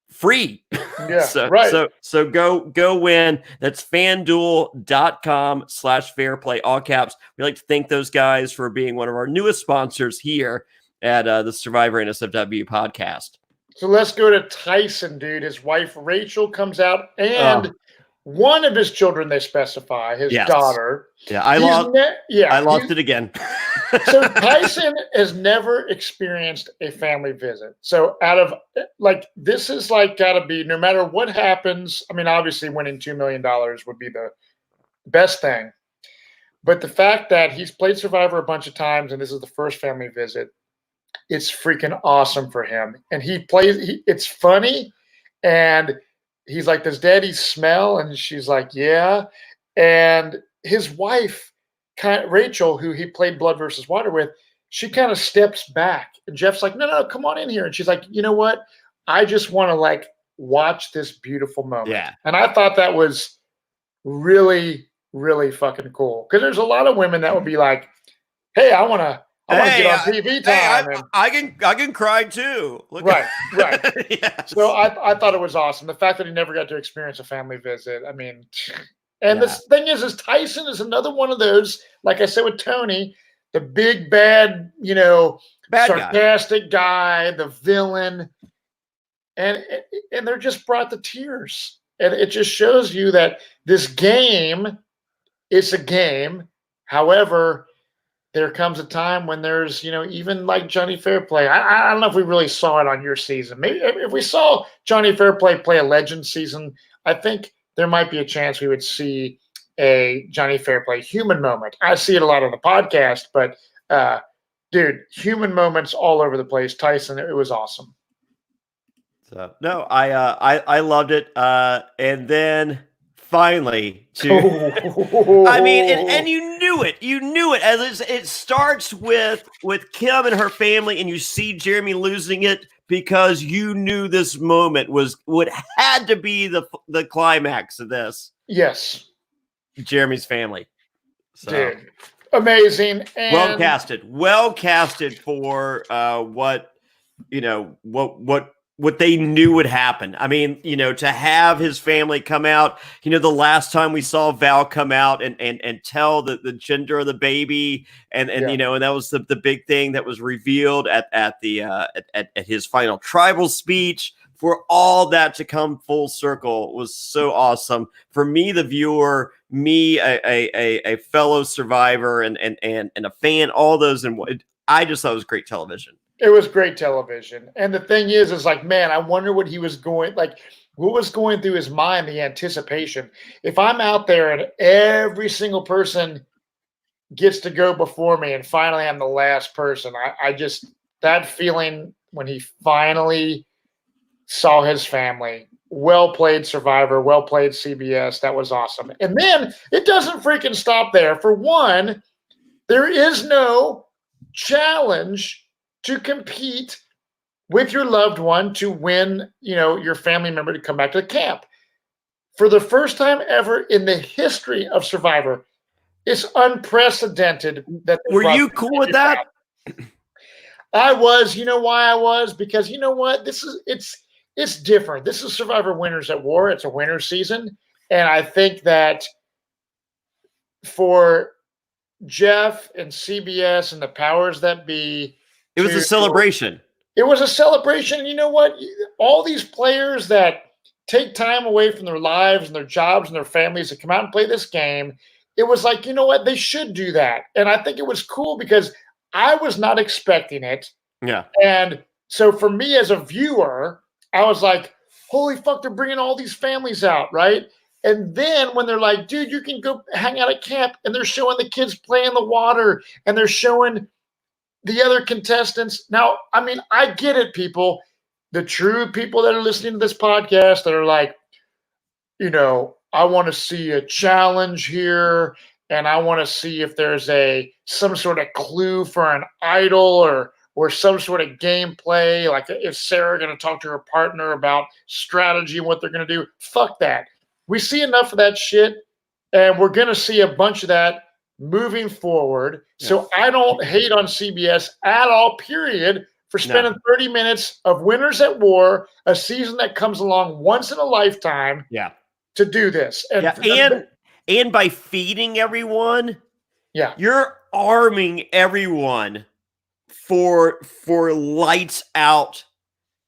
free. Yeah, right. So go win. That's fanduel.com/fairplay, all caps. We like to thank those guys for being one of our newest sponsors here at the Survivor NSFW podcast. So let's go to Tyson, dude. His wife Rachel comes out, and one of his children, they specify, his daughter. Yeah, I lost it again. So Tyson has never experienced a family visit. So this is got to be, no matter what happens. I mean, obviously winning $2 million would be the best thing. But the fact that he's played Survivor a bunch of times and this is the first family visit, it's freaking awesome for him. And it's funny. And he's like, does daddy smell? And she's like, yeah. And his wife, Rachel, who he played Blood versus Water with, she kind of steps back. And Jeff's like, no, come on in here. And she's like, you know what? I just want to watch this beautiful moment. Yeah. And I thought that was really, really fucking cool. Because there's a lot of women that would be like, hey, I want to get on TV time. I can cry too. Right. Yes. So I thought it was awesome. The fact that he never got to experience a family visit. I mean, and the thing is Tyson is another one of those, like I said with Tony, the big bad, sarcastic guy, the villain, and they're just brought to tears. And it just shows you that this game is a game. However, there comes a time when there's, even like Jonny Fairplay. I don't know if we really saw it on your season. Maybe if we saw Jonny Fairplay play a legend season, I think there might be a chance we would see a Jonny Fairplay human moment. I see it a lot on the podcast, but dude, human moments all over the place. Tyson, it was awesome. So no, I loved it. And then finally, I mean, and you knew it as it starts with Kim and her family, and you see Jeremy losing it because you knew this moment would had to be the climax of this. Yes, Jeremy's family. So. Dude, amazing. And well casted for what they knew would happen. I mean, to have his family come out, the last time we saw Val come out and tell the gender of the baby and that was the big thing that was revealed at his final tribal speech. For all that to come full circle was so awesome for me, the viewer, a fellow survivor and a fan, all those. And I just thought it was great television. It was great television. And the thing is man, I wonder what he was what was going through his mind, the anticipation. If I'm out there and every single person gets to go before me and finally I'm the last person, I just, that feeling when he finally saw his family. Well played, Survivor. Well played, CBS. That was awesome. And then it doesn't freaking stop there. For one, there is no challenge to compete with your loved one to win, your family member to come back to the camp. For the first time ever in the history of Survivor, it's unprecedented. Were you cool with that? I was. You know why I was? Because you know what? It's different. This is Survivor Winners at War. It's a winter season, and I think that for Jeff and CBS and the powers that be, It was a celebration. It was a celebration. And you know what? All these players that take time away from their lives and their jobs and their families to come out and play this game, it was like, you know what? They should do that. And I think it was cool because I was not expecting it. Yeah. And so for me as a viewer, I was like, holy fuck, they're bringing all these families out, right? And then when they're like, dude, you can go hang out at camp, and they're showing the kids play in the water, and they're showing the other contestants. Now, I mean, I get it, people. The true people that are listening to this podcast that are like, you know, I want to see a challenge here, and I want to see if there's some sort of clue for an idol or some sort of gameplay. Like, is Sarah going to talk to her partner about strategy and what they're going to do? Fuck that. We see enough of that shit, and we're going to see a bunch of that moving forward. Yeah. So I don't hate on CBS at all, period, for spending 30 minutes of Winners at War, a season that comes along once in a lifetime, to do this. And by feeding everyone, you're arming everyone for lights out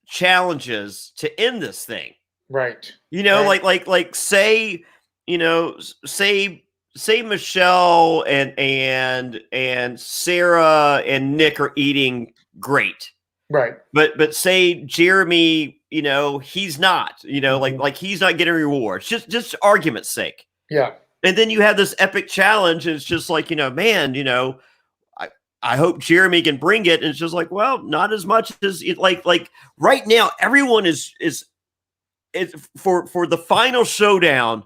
challenges to end this thing. Right. You know, like say, you know, say Michelle and Sarah and Nick are eating great. Right. But say Jeremy, you know, he's not, you know, like he's not getting rewards, just argument's sake. Yeah. And then you have this epic challenge, and it's just like, you know, man, you know, I hope Jeremy can bring it. And it's just like, well, not as much as it, like right now, everyone is for the final showdown,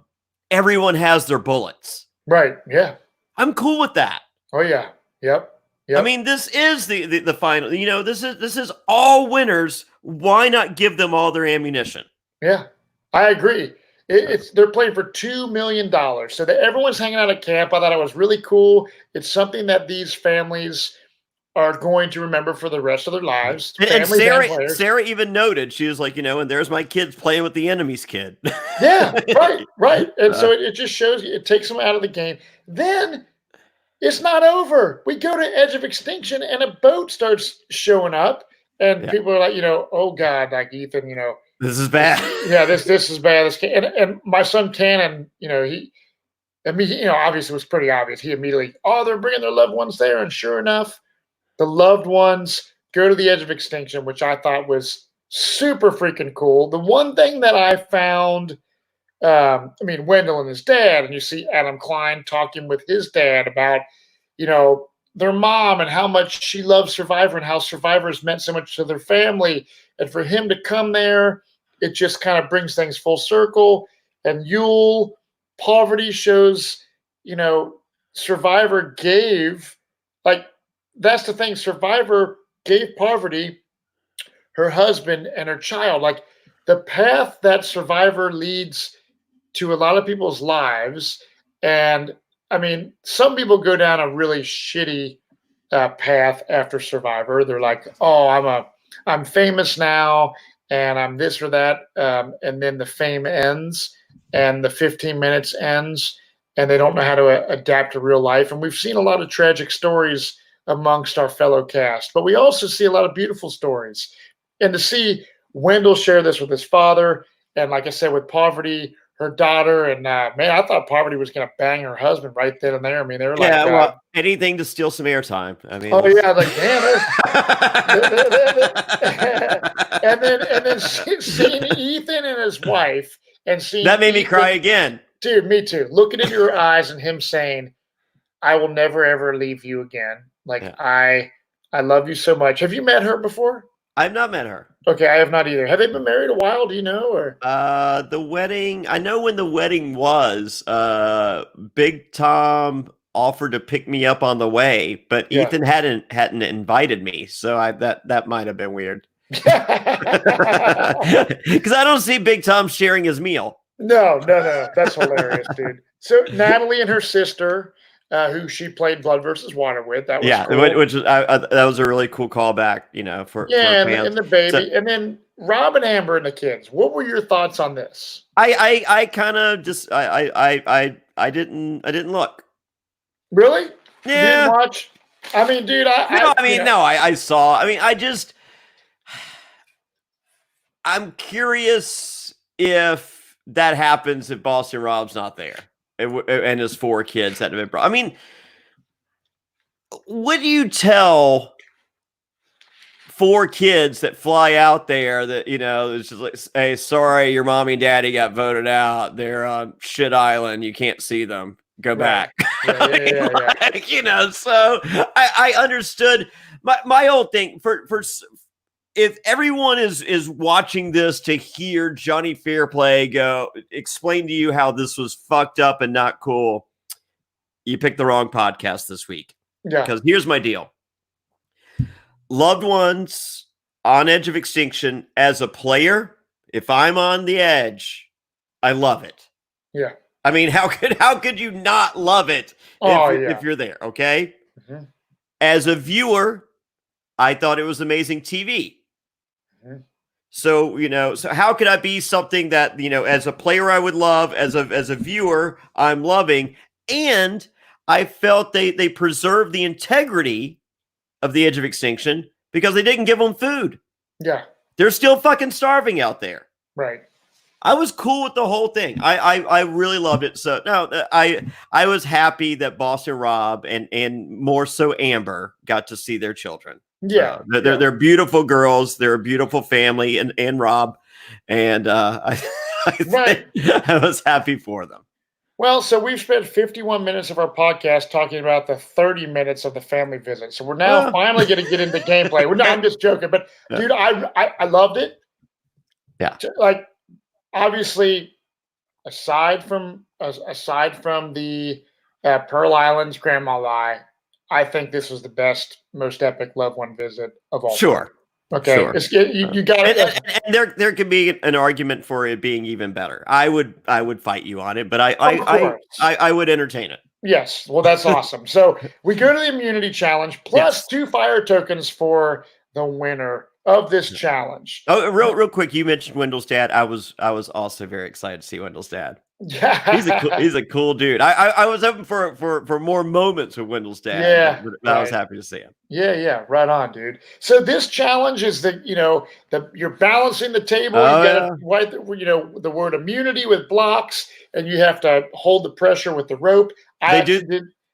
everyone has their bullets. Right. Yeah. I'm cool with that. Oh yeah. Yep. I mean, this is the final, you know, this is all winners. Why not give them all their ammunition? Yeah, I agree. They're playing for $2 million. So that everyone's hanging out at camp. I thought it was really cool. It's something that these families are going to remember for the rest of their lives. And Sarah even noted, she was like, you know, and there's my kids playing with the enemy's kid. Yeah, right. And so it just shows you, it takes them out of the game. Then it's not over. We go to Edge of Extinction, and a boat starts showing up, and people are like, you know, oh God, like Ethan, you know, this is bad. Yeah, this is bad. And my son Cannon, you know, you know, obviously it was pretty obvious. He immediately, they're bringing their loved ones there, and sure enough, the loved ones go to the Edge of Extinction, which I thought was super freaking cool. The one thing that I found, I mean, Wendell and his dad, and you see Adam Klein talking with his dad about, you know, their mom and how much she loves Survivor and how Survivor's meant so much to their family. And for him to come there, it just kind of brings things full circle. And Yule, poverty shows, you know, Survivor gave, like, that's the thing. Survivor gave poverty her husband and her child. Like, the path that Survivor leads to a lot of people's lives. And I mean, some people go down a really shitty path after Survivor. They're like, oh, I'm famous now, and I'm this or that. And then the fame ends, and the 15 minutes ends, and they don't know how to adapt to real life. And we've seen a lot of tragic stories amongst our fellow cast, but we also see a lot of beautiful stories. And to see Wendell share this with his father, and like I said, with poverty, her daughter, and man, I thought poverty was going to bang her husband right then and there. I mean, they were like, well, anything to steal some airtime. I mean, like damn. and then seeing Ethan and his wife, and seeing that made me Ethan, cry again, dude. Me too. Looking into your eyes and him saying, "I will never ever leave you again." Like I love you so much. Have you met her before? I've not met her. Okay, I have not either. Have they been married a while? Do you know? Or the wedding? I know when the wedding was. Big Tom offered to pick me up on the way, but Ethan hadn't invited me, so that might have been weird. Because I don't see Big Tom sharing his meal. No, that's hilarious, dude. So Natalie and her sister, who she played Blood versus Water with. That was Yeah, cool. which is that was a really cool callback, for Yeah, fans. and the So baby, and then Rob and Amber and the kids. What were your thoughts on this? I kind of just I didn't look. Really? You didn't Yeah. watch? I mean, dude, No, I mean, no, I saw. I mean, I'm curious if that happens if Boston Rob's not there and his 4 kids hadn't been brought. I mean, what do you tell 4 kids that fly out there that, it's just like, hey, sorry, your mommy and daddy got voted out. They're on shit island. You can't see them. Go Right. back. Yeah, I mean, yeah. like, so I understood my whole thing for if everyone is watching this to hear Jonny Fairplay explain to you how this was fucked up and not cool, you picked the wrong podcast this week. Yeah. Because here's my deal. Loved ones on edge of extinction as a player, if I'm on the edge, I love it. Yeah. I mean, how could you not love it if you're there, okay? Mm-hmm. As a viewer, I thought it was amazing TV. Mm-hmm. So, so how could I be something that, as a player I would love, as a viewer I'm loving, and I felt they preserved the integrity of the edge of extinction because they didn't give them food. Yeah. They're still fucking starving out there. Right. I was cool with the whole thing. I really loved it. So no, I was happy that Boston Rob and more so Amber got to see their children. Yeah. They're beautiful girls. They're a beautiful family, and Rob, and I was happy for them. Well, so we've spent 51 minutes of our podcast talking about the 30 minutes of the family visit. So we're now finally going to get into gameplay. No, I'm just joking, but dude, I loved it. Yeah. Like, obviously, aside from the Pearl Islands Grandma Lie, I think this was the best, most epic loved one visit of all. Sure. Time. Okay, sure. You got it. And there could be an argument for it being even better. I would fight you on it, but I would entertain it. Yes, well, that's awesome. So we go to the immunity challenge plus 2 fire tokens for the winner of this challenge. Oh, real quick, you mentioned Wendell's dad. I was also very excited to see Wendell's dad. Yeah, he's a cool dude. I was hoping for more moments with Wendell's dad. Yeah, but I was happy to see him. Yeah, right on, dude. So this challenge is that you're balancing the table. Oh, you got to write the word immunity with blocks, and you have to hold the pressure with the rope. They do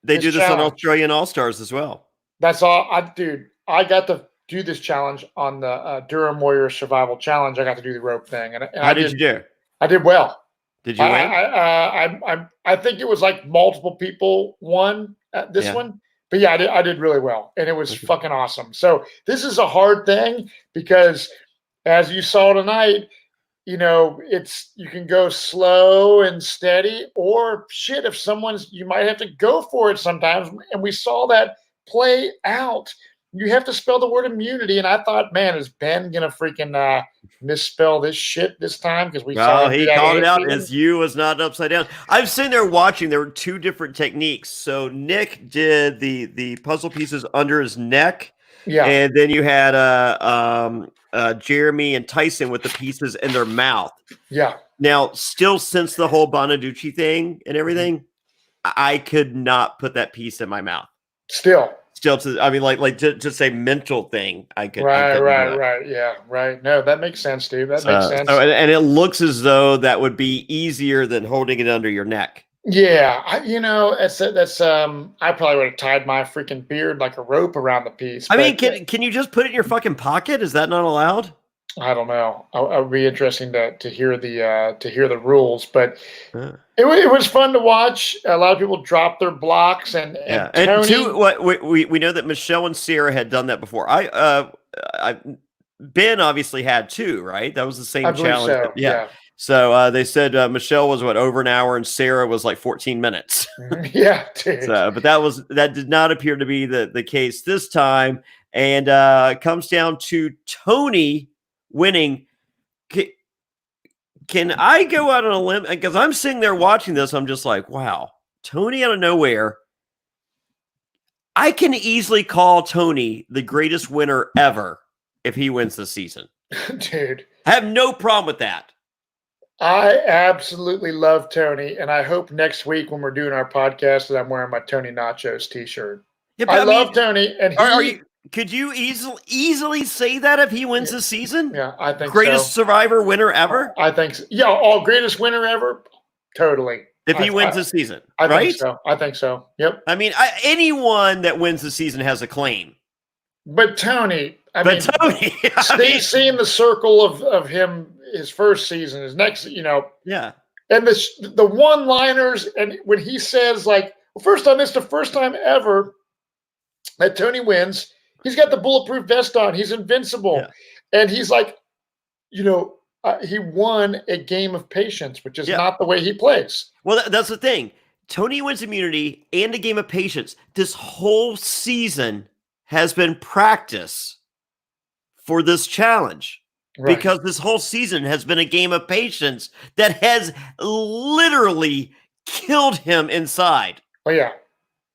this on Australian All Stars as well. That's all, I got to do this challenge on the Durham Warrior Survival Challenge. I got to do the rope thing, and how did you do? I did well. Did you win? I think it was like multiple people won at this one, but yeah, I did really well, and it was fucking awesome. So this is a hard thing because, as you saw tonight, you can go slow and steady, or shit, if you might have to go for it sometimes, and we saw that play out. You have to spell the word immunity, and I thought, man, is Ben gonna freaking misspell this shit this time? Because he called it out. His U was not upside down. I'm sitting there watching. There were 2 different techniques. So Nick did the puzzle pieces under his neck, and then you had Jeremy and Tyson with the pieces in their mouth. Yeah. Now, still, since the whole Bonaducci thing and everything, I could not put that piece in my mouth. Still, I mean, like to say mental thing. I could. Right. Yeah, right. No, that makes sense, dude. That makes sense. And it looks as though that would be easier than holding it under your neck. Yeah, that's I probably would have tied my freaking beard like a rope around the piece. I mean, can you just put it in your fucking pocket? Is that not allowed? I don't know. It would be interesting to hear the rules, but it was fun to watch. A lot of people dropped their blocks, and Tony, we know that Michelle and Sarah had done that before. Ben obviously had too, right? That was the same challenge. So, yeah. So they said Michelle was over an hour, and Sarah was like 14 minutes. Yeah, dude. But that did not appear to be the case this time, and it comes down to Tony winning. Can I go out on a limb? Because I'm sitting there watching this, I'm just like, wow, Tony out of nowhere I can easily call Tony the greatest winner ever if he wins this season. Dude, I have no problem with that. I absolutely love Tony, and I hope next week when we're doing our podcast that I'm wearing my Tony Nachos t-shirt. Yeah, I but love Tony, and are you? Could you easily say that if he wins Yeah. this season? Yeah, I think Greatest so. Survivor winner ever? I think so. Yeah, all greatest winner ever. Totally. If he wins this season, I right? think so. I think so. Yep. I mean, anyone that wins the season has a claim. But Tony, Tony, seeing the circle of him, his first season, his next, yeah. And the one-liners, and when he says like, well, first time, it's the first time ever that Tony wins. He's got the bulletproof vest on. He's invincible. Yeah. And he's like, he won a game of patience, which is not the way he plays. Well, that's the thing. Tony wins immunity and a game of patience. This whole season has been practice for this challenge. Right. Because this whole season has been a game of patience that has literally killed him inside. Oh, yeah.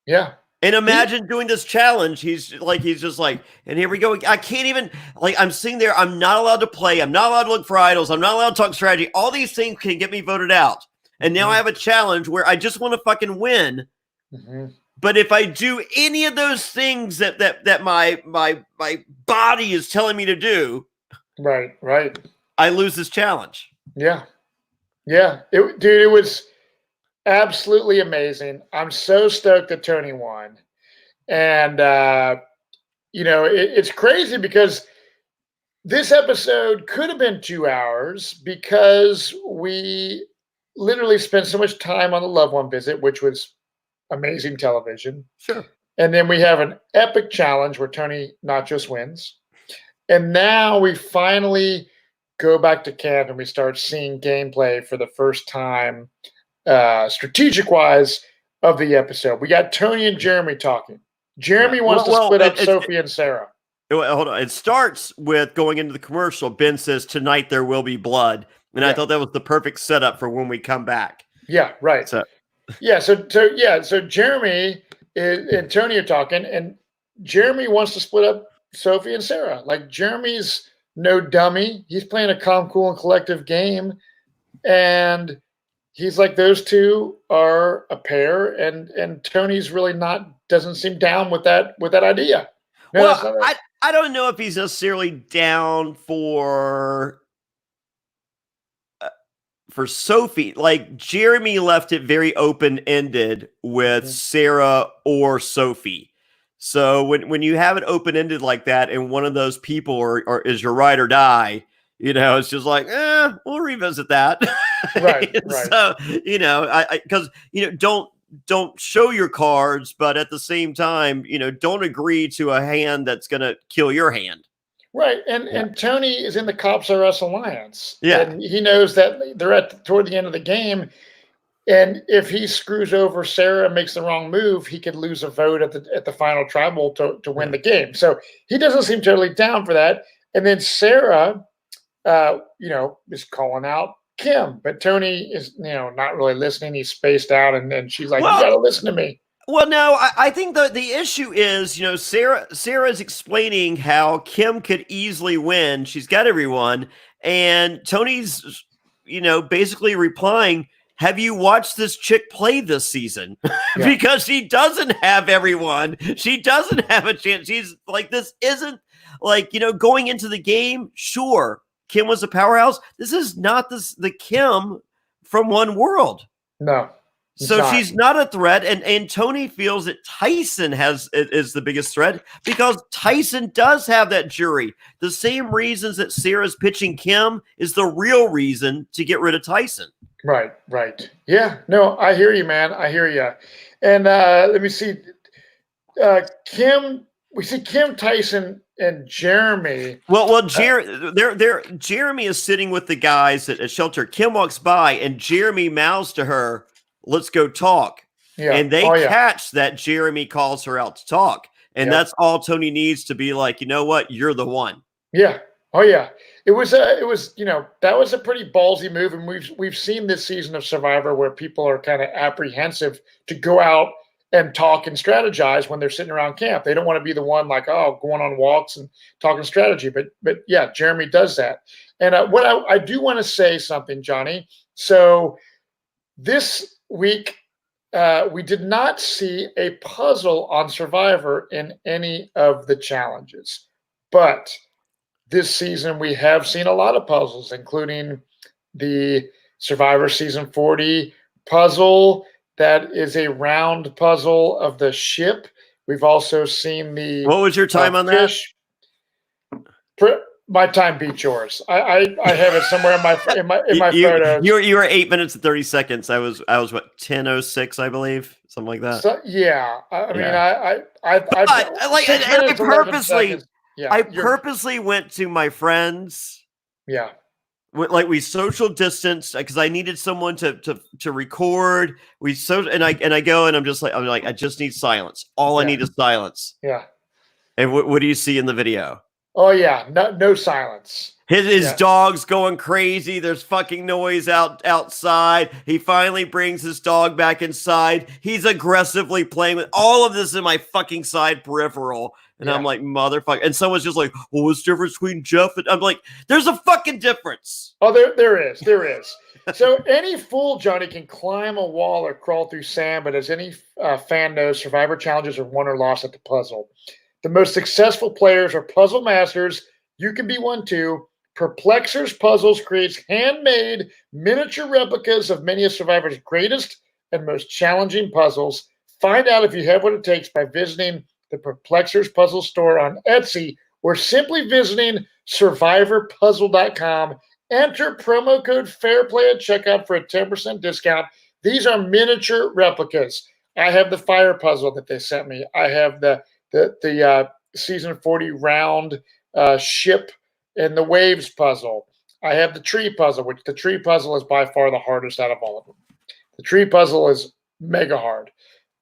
Yeah. And imagine doing this challenge. He's just like, and here we go. I can't even, I'm sitting there. I'm not allowed to play. I'm not allowed to look for idols. I'm not allowed to talk strategy. All these things can get me voted out. And now I have a challenge where I just want to fucking win. Mm-hmm. But if I do any of those things that my body is telling me to do, right, I lose this challenge. Yeah. It was absolutely amazing. I'm so stoked that Tony won. And, it's crazy because this episode could have been 2 hours because we literally spent so much time on the loved one visit, which was amazing television. Sure. And then we have an epic challenge where Tony Nachos wins. And now we finally go back to camp and we start seeing gameplay for the first time, strategic-wise, of the episode. We got Tony and Jeremy talking. Jeremy wants to split up Sophie and Sarah. Hold on. It starts with going into the commercial. Ben says, "Tonight there will be blood." And I thought that was the perfect setup for when we come back. Yeah, right. So Jeremy and Tony are talking, and Jeremy wants to split up Sophie and Sarah. Like, Jeremy's no dummy. He's playing a calm, cool, and collective game. And he's like, those two are a pair, and Tony's really doesn't seem down with that idea. No, well, I don't know if he's necessarily down for Sophie. Like, Jeremy left it very open-ended with Sarah or Sophie. So when you have it open-ended like that, and one of those people is your ride or die, it's just like, we'll revisit that. Right. So, because don't show your cards, but at the same time, don't agree to a hand that's going to kill your hand. Right. And Tony is in the Cops R Us Alliance. Yeah. And he knows that they're toward the end of the game. And if he screws over Sarah and makes the wrong move, he could lose a vote at the final tribal to win the game. So he doesn't seem totally down for that. And then Sarah, is calling out Kim, but Tony is, not really listening. He's spaced out, and she's like, you gotta listen to me. Well, no, I think the issue is, Sarah's explaining how Kim could easily win. She's got everyone, and Tony's, basically replying, have you watched this chick play this season? Because she doesn't have everyone. She doesn't have a chance. She's like, this isn't like, going into the game. Sure, Kim was a powerhouse. This is not the Kim from One World. No. So she's not a threat. And Tony feels that Tyson is the biggest threat because Tyson does have that jury. The same reasons that Sarah's pitching Kim is the real reason to get rid of Tyson. Right. Yeah, no, I hear you, man. I hear you. And let me see. We see Kim, Tyson, and Jeremy. Well, Jeremy is sitting with the guys at a shelter. Kim walks by, and Jeremy mouths to her, "Let's go talk." Yeah. And they catch that Jeremy calls her out to talk. And that's all Tony needs to be like, you know what? You're the one. Yeah. Oh yeah. It was that was a pretty ballsy move. And we've seen this season of Survivor where people are kind of apprehensive to go out and talk and strategize when they're sitting around camp. They don't want to be the one like, oh, going on walks and talking strategy. But yeah, Jeremy does that. And what I do want to say something, Jonny. So this week, we did not see a puzzle on Survivor in any of the challenges. But this season, we have seen a lot of puzzles, including the Survivor Season 40 puzzle. That is a round puzzle of the ship. We've also seen the What was your time on fish. My time beat yours. I have it somewhere in my photos. You were 8 minutes and 30 seconds. I was what, 10:06, I believe, something like that. So, yeah, I mean, I purposely went to my friends. Yeah. Like we social distance because I needed someone to record. And I go and I'm like I just need silence. All I need is silence. Yeah. And what do you see in the video? Oh yeah, no silence. His dog's going crazy. There's fucking noise outside. He finally brings his dog back inside. He's aggressively playing with all of this in my fucking side peripheral. And I'm like, motherfucker. And someone's just like, well, what's the difference between Jeff and I'm like, there's a fucking difference. Oh, there is. So any fool, Jonny, can climb a wall or crawl through sand, but as any fan knows, Survivor challenges are won or lost at the puzzle. The most successful players are puzzle masters. You can be one too. Perplexer's Puzzles creates handmade miniature replicas of many of Survivor's greatest and most challenging puzzles. Find out if you have what it takes by visiting the Perplexer's Puzzle store on Etsy or simply visiting survivorpuzzle.com. Enter promo code Fairplay at checkout for a 10% discount. These are miniature replicas. I have the fire puzzle that they sent me. I have the season 40 round ship and the waves puzzle. I have the tree puzzle, which the tree puzzle is by far the hardest out of all of them. The tree puzzle is mega hard.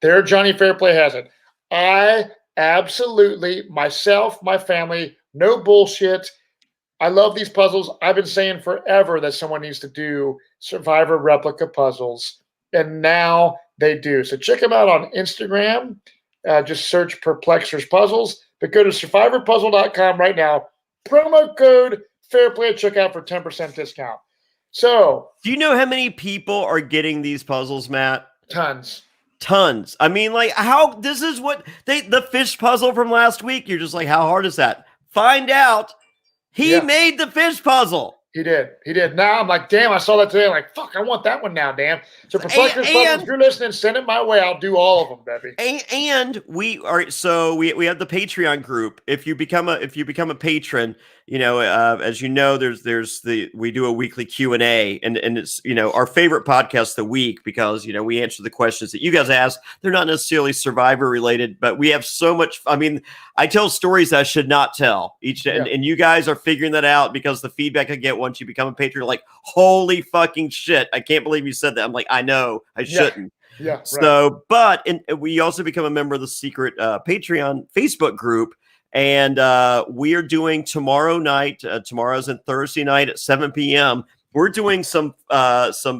There, Jonny Fairplay has it. I absolutely, myself, my family, no bullshit. I love these puzzles. I've been saying forever that someone needs to do Survivor replica puzzles, and now they do. So check them out on Instagram. Just search Perplexer's Puzzles, but go to survivorpuzzle.com right now. Promo code Fairplay at checkout for 10% discount. So, do you know how many people are getting these puzzles, Matt? Tons. I mean, like, how this is what the fish puzzle from last week. You're just like, how hard is that? Find out. He made the fish puzzle. He did. Now I'm like, damn, I saw that today. I'm like, fuck, I want that one now, damn. So Perplexer's Puzzles, if you're listening, send it my way. I'll do all of them, baby. And we have the Patreon group. If you become a patron, as you know, we do a weekly Q&A and it's, our favorite podcast of the week because, we answer the questions that you guys ask. They're not necessarily Survivor related, but we have so much. I mean, I tell stories I should not tell and you guys are figuring that out because the feedback I get once you become a patron, you're like, holy fucking shit. I can't believe you said that. I'm like, I know I shouldn't. Yeah. So, we also become a member of the secret Patreon Facebook group. And we are doing tomorrow night, tomorrow's and Thursday night at 7 p.m. We're doing some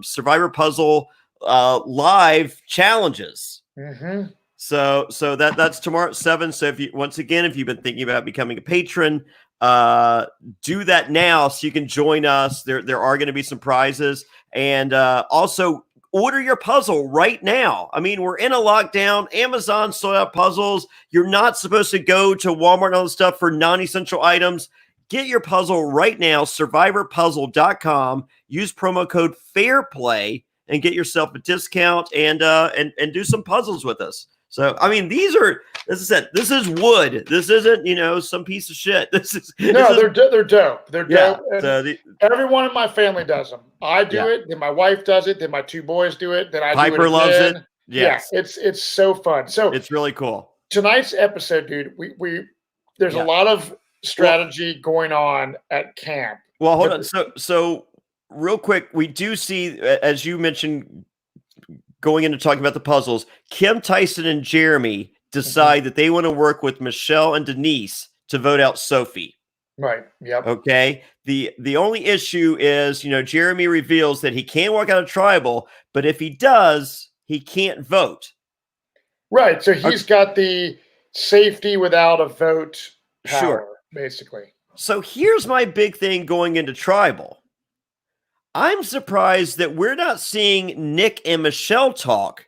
Survivor Puzzle live challenges. Mm-hmm. So that's tomorrow at 7. So if you've been thinking about becoming a patron, do that now so you can join us. There are going to be some prizes, and also order your puzzle right now. I mean, we're in a lockdown. Amazon sold out puzzles. You're not supposed to go to Walmart and all this stuff for non-essential items. Get your puzzle right now, survivorpuzzle.com. Use promo code Fairplay and get yourself a discount and do some puzzles with us. So, I mean, this is wood. This isn't, some piece of shit. They're dope. They're dope. So everyone in my family does them. I do it, then my wife does it, then my two boys do it, then I Piper do it again. loves it. Yes. Yeah, it's so fun. So it's really cool. Tonight's episode, dude, there's a lot of strategy going on at camp. Well, hold on. So real quick, we do see, as you mentioned, going into talking about the puzzles, Kim, Tyson, and Jeremy decide that they want to work with Michelle and Denise to vote out Sophie. Right. Yep. Okay. The only issue is, Jeremy reveals that he can walk out of tribal, but if he does, he can't vote. Right. So he's got the safety without a vote power, Sure. basically. So here's my big thing going into Tribal. I'm surprised that we're not seeing Nick and Michelle talk,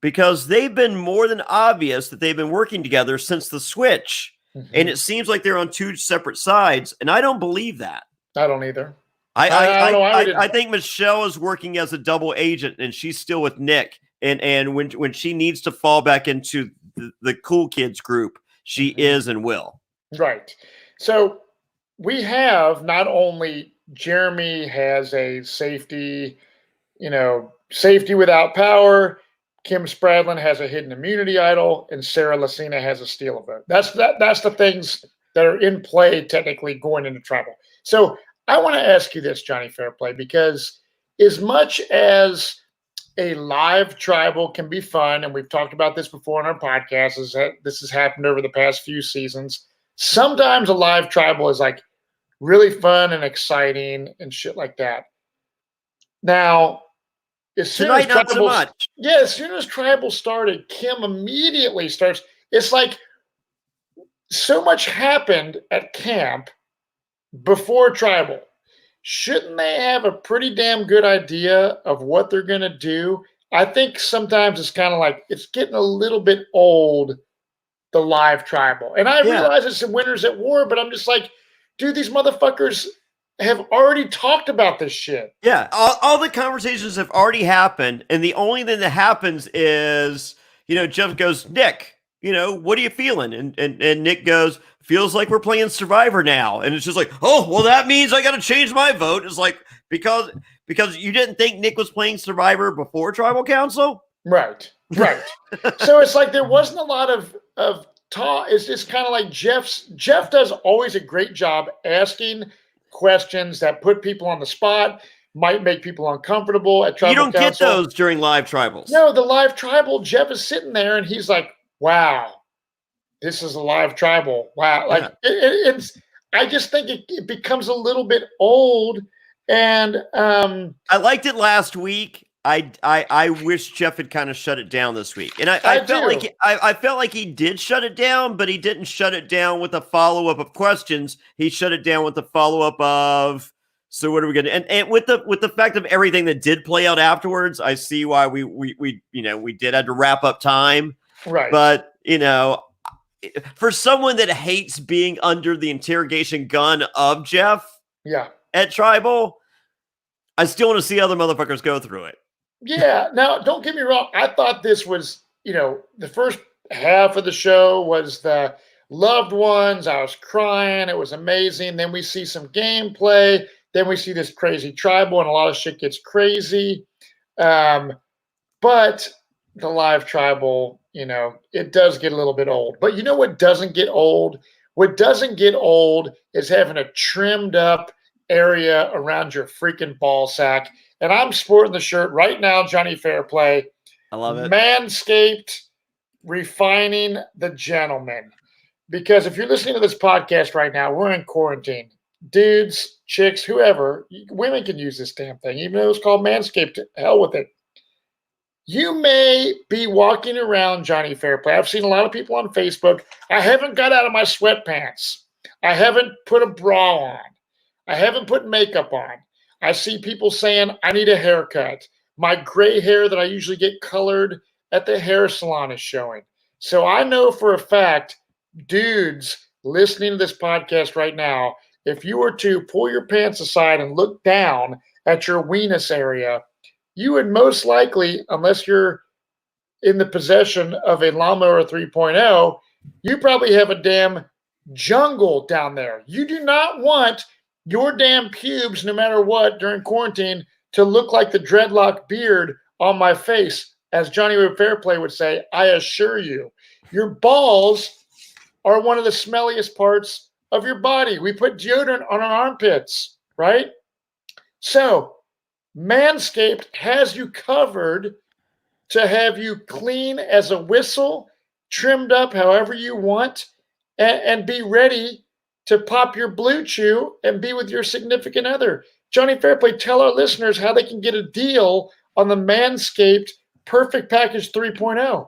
because they've been more than obvious that they've been working together since the switch. And it seems like they're on two separate sides, and I don't believe that. I don't either. I don't know why we didn't. I think Michelle is working as a double agent, and she's still with Nick. And when she needs to fall back into the cool kids group, she is and will. Right. So we have not only Jeremy has a safety, safety without power. Kim Spradlin has a hidden immunity idol, and Sarah Lucina has a steal a vote. That's the things that are in play technically going into Tribal. So I want to ask you this, Jonny Fairplay, because as much as a live Tribal can be fun, and we've talked about this before on our podcast, is that this has happened over the past few seasons. Sometimes a live Tribal is like really fun and exciting and shit like that. Now, as soon Tonight, as not so much. Yeah, as soon as Tribal started, Kim immediately starts. It's like so much happened at camp before Tribal. Shouldn't they have a pretty damn good idea of what they're going to do? I think sometimes it's kind of like it's getting a little bit old, the live Tribal. And I realize it's some winners at war, but I'm just like, dude, these motherfuckers have already talked about this shit. Yeah, all the conversations have already happened, and the only thing that happens is, Jeff goes, Nick, what are you feeling? And Nick goes, feels like we're playing Survivor now. And it's just like, oh, well, that means I got to change my vote. It's like, because you didn't think Nick was playing Survivor before Tribal Council? Right. So it's like there wasn't a lot of talk. It's just kind of like Jeff does always a great job asking questions that put people on the spot, might make people uncomfortable at Tribal You don't Council. get those during live Tribals. No, the live Tribal, Jeff is sitting there and he's like, wow, this is a live Tribal. Wow. Like it's, I just think it becomes a little bit old. And I liked it last week. I wish Jeff had kind of shut it down this week, and I felt like he did shut it down, but he didn't shut it down with a follow up of questions. He shut it down with a follow up of, so what are we going to? And with the fact of everything that did play out afterwards, I see why we did have to wrap up time, right? But for someone that hates being under the interrogation gun of Jeff, at Tribal, I still want to see other motherfuckers go through it. Yeah. Now, don't get me wrong. I thought this was, the first half of the show was the loved ones. I was crying. It was amazing. Then we see some gameplay. Then we see this crazy Tribal, and a lot of shit gets crazy. But the live Tribal, it does get a little bit old. But you know what doesn't get old? What doesn't get old is having a trimmed up area around your freaking ball sack. And I'm sporting the shirt right now, Jonny Fairplay. I love it. Manscaped, refining the gentleman. Because if you're listening to this podcast right now, we're in quarantine. Dudes, chicks, whoever, women can use this damn thing. Even though it's called Manscaped, hell with it. You may be walking around, Jonny Fairplay. I've seen a lot of people on Facebook. I haven't got out of my sweatpants. I haven't put a bra on. I haven't put makeup on. I see people saying, I need a haircut. My gray hair that I usually get colored at the hair salon is showing. So I know for a fact, dudes listening to this podcast right now, if you were to pull your pants aside and look down at your weenus area, you would most likely, unless you're in the possession of a lawnmower 3.0, you probably have a damn jungle down there. You do not want your damn pubes, no matter what, during quarantine, to look like the dreadlock beard on my face. As Jonny Fairplay would say, I assure you, your balls are one of the smelliest parts of your body. We put deodorant on our armpits, right? So, Manscaped has you covered to have you clean as a whistle, trimmed up however you want, and be ready to pop your blue chew and be with your significant other. Jonny Fairplay, tell our listeners how they can get a deal on the Manscaped Perfect Package 3.0.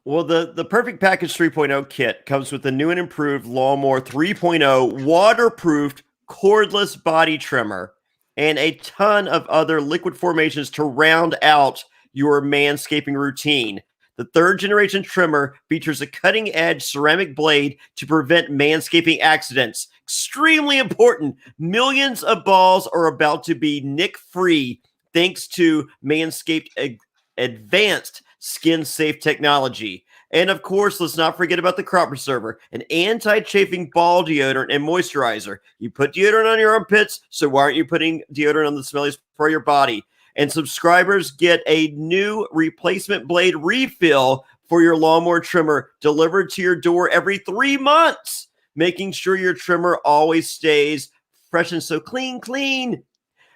Well, the Perfect Package 3.0 kit comes with the new and improved Lawnmower 3.0 waterproofed cordless body trimmer and a ton of other liquid formations to round out your manscaping routine. The third generation trimmer features a cutting edge ceramic blade to prevent manscaping accidents. Extremely important. Millions of balls are about to be nick free thanks to Manscaped advanced skin safe technology. And of course, let's not forget about the crop preserver, an anti-chafing ball deodorant and moisturizer. You put deodorant on your armpits, so why aren't you putting deodorant on the smelliest part of your body? And subscribers get a new replacement blade refill for your lawnmower trimmer delivered to your door every 3 months, making sure your trimmer always stays fresh and so clean.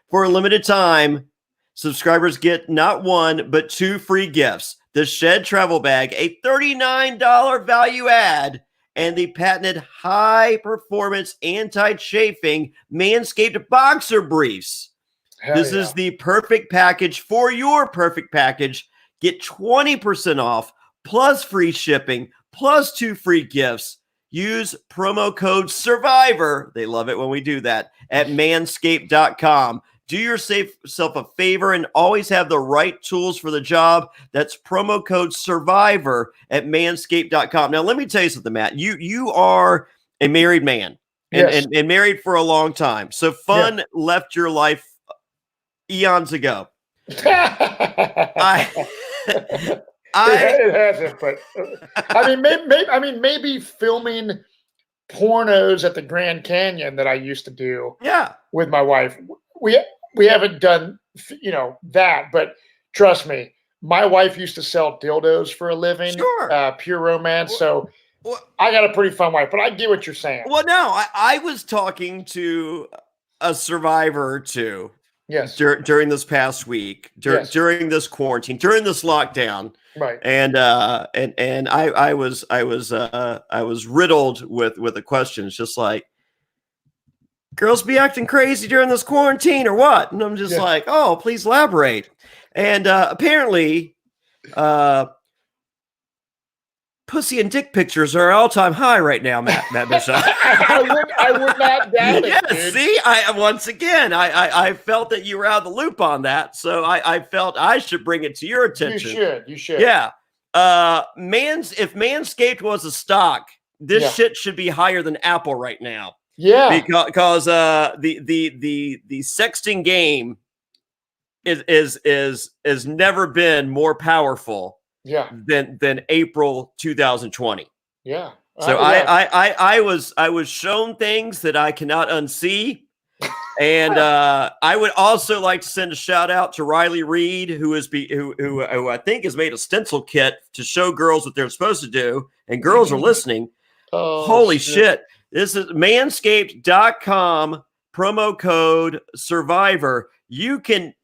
For a limited time, subscribers get not one, but 2 free gifts. The Shed Travel Bag, a $39 value add, and the patented high-performance anti-chafing Manscaped Boxer Briefs. This is the perfect package for your perfect package. Get 20% off, plus free shipping, plus 2 free gifts. Use promo code SURVIVOR, they love it when we do that, at manscaped.com. Do yourself a favor and always have the right tools for the job. That's promo code SURVIVOR at manscaped.com. Now, let me tell you something, Matt. You are a married man and married for a long time. So fun left your life eons ago. It hasn't, but maybe filming pornos at the Grand Canyon that I used to do with my wife. We haven't done, that, but trust me, my wife used to sell dildos for a living, Pure Romance. So I got a pretty fun wife, but I get what you're saying. Well, no, I was talking to a survivor or two. Yes. During this past week, during this quarantine, during this lockdown, right? And I was riddled with the questions, just like, girls be acting crazy during this quarantine or what? And I'm just like, oh, please elaborate. And apparently, pussy and dick pictures are all-time high right now, Matt Bischoff. I would not doubt it. Dude. See, I felt that you were out of the loop on that, so I felt I should bring it to your attention. You should. Yeah. If Manscaped was a stock, this shit should be higher than Apple right now. Yeah. Because the sexting game is never been more powerful. Than April 2020. Yeah. So I was shown things that I cannot unsee. And I would also like to send a shout out to Riley Reed, who I think has made a stencil kit to show girls what they're supposed to do. And girls are listening. Oh, holy shit. This is manscaped.com, promo code SURVIVOR. You can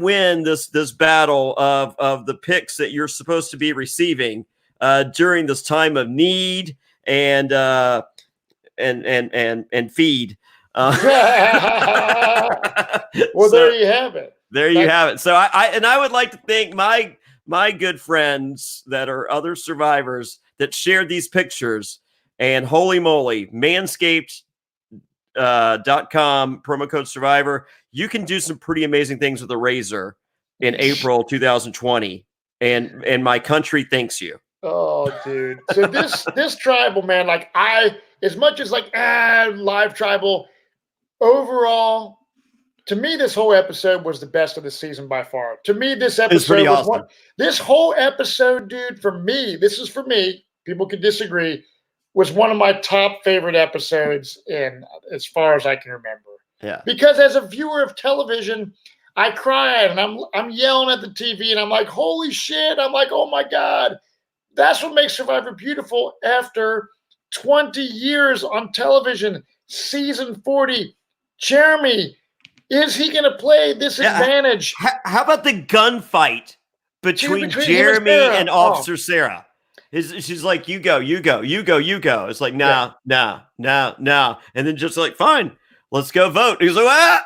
win this battle of the picks that you're supposed to be receiving during this time of need and feed. Well, there you have it. There you have it. So I would like to thank my good friends that are other survivors that shared these pictures. And holy moly, manscaped.com, promo code SURVIVOR. You can do some pretty amazing things with a razor in April 2020. And my country thanks you. Oh, dude. So this tribal, man, as much as live tribal, overall, to me, this whole episode was the best of the season by far. To me, this episode was awesome. This whole episode, dude, for me, people could disagree, was one of my top favorite episodes as far as I can remember. Yeah. Because as a viewer of television, I cried and I'm yelling at the TV and I'm like, holy shit. I'm like, oh my God. That's what makes Survivor beautiful. After 20 years on television, season 40, Jeremy, is he going to play this advantage? How about the gunfight between Jeremy and Officer Sarah? She's like, you go. It's like, no. And then just like, fine, let's go vote. He's like,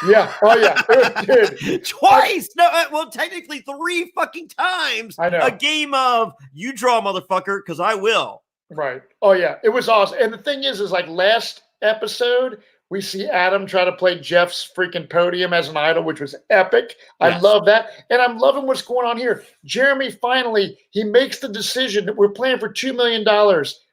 Yeah. Oh yeah. Dude. Twice. No, well, technically 3 fucking times. I know. A game of you draw, motherfucker, because I will. Right. Oh yeah. It was awesome. And the thing is like last episode, we see Adam try to play Jeff's freaking podium as an idol, which was epic. I Yes. love that. And I'm loving what's going on here. Jeremy finally, he makes the decision that we're playing for $2 million.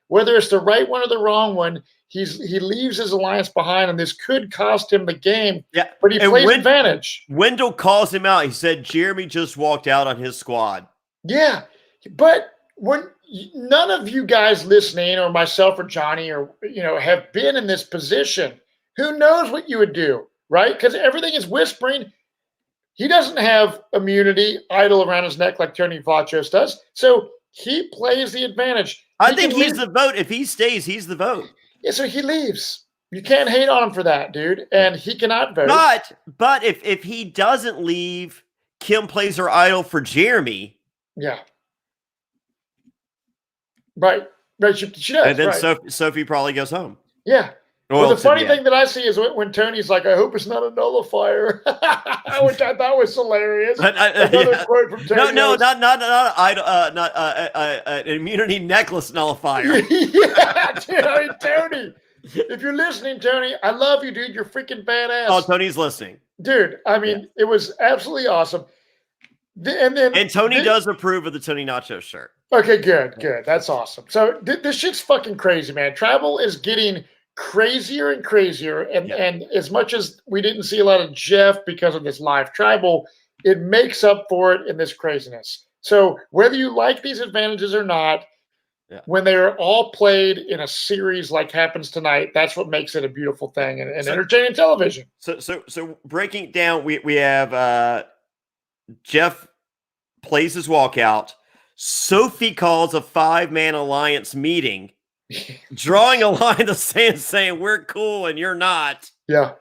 Whether it's the right one or the wrong one, he leaves his alliance behind, and this could cost him the game. Yeah. But he plays advantage. Wendell calls him out. He said Jeremy just walked out on his squad. Yeah. But when none of you guys listening or myself or Jonny or have been in this position, who knows what you would do, right? Because everything is whispering. He doesn't have immunity idle around his neck like Tony Vachos does. So he plays the advantage. I think he's the vote. If he stays, he's the vote. Yeah, so he leaves. You can't hate on him for that, dude. And he cannot vote. But if he doesn't leave, Kim plays her idol for Jeremy. Yeah. Right. She does. And then right. Sophie probably goes home. Yeah. Well, the funny thing that I see is when Tony's like, I hope it's not a nullifier, which I thought was hilarious. Another quote from Tony. No, not an immunity necklace nullifier. Yeah, dude, I mean, Tony, if you're listening, Tony, I love you, dude. You're freaking badass. Oh, Tony's listening. Dude, I mean, It was absolutely awesome. And Tony does approve of the Tony Nacho shirt. Okay, good. That's awesome. So this shit's fucking crazy, man. Travel is getting crazier and crazier, and as much as we didn't see a lot of Jeff because of this live tribal, it makes up for it in this craziness. So whether you like these advantages or not, when they're all played in a series like happens tonight, that's what makes it a beautiful thing and entertaining television. So breaking it down, we have Jeff plays his walkout. Sophie calls a 5-man alliance meeting, drawing a line in the sand saying we're cool and you're not. Yeah.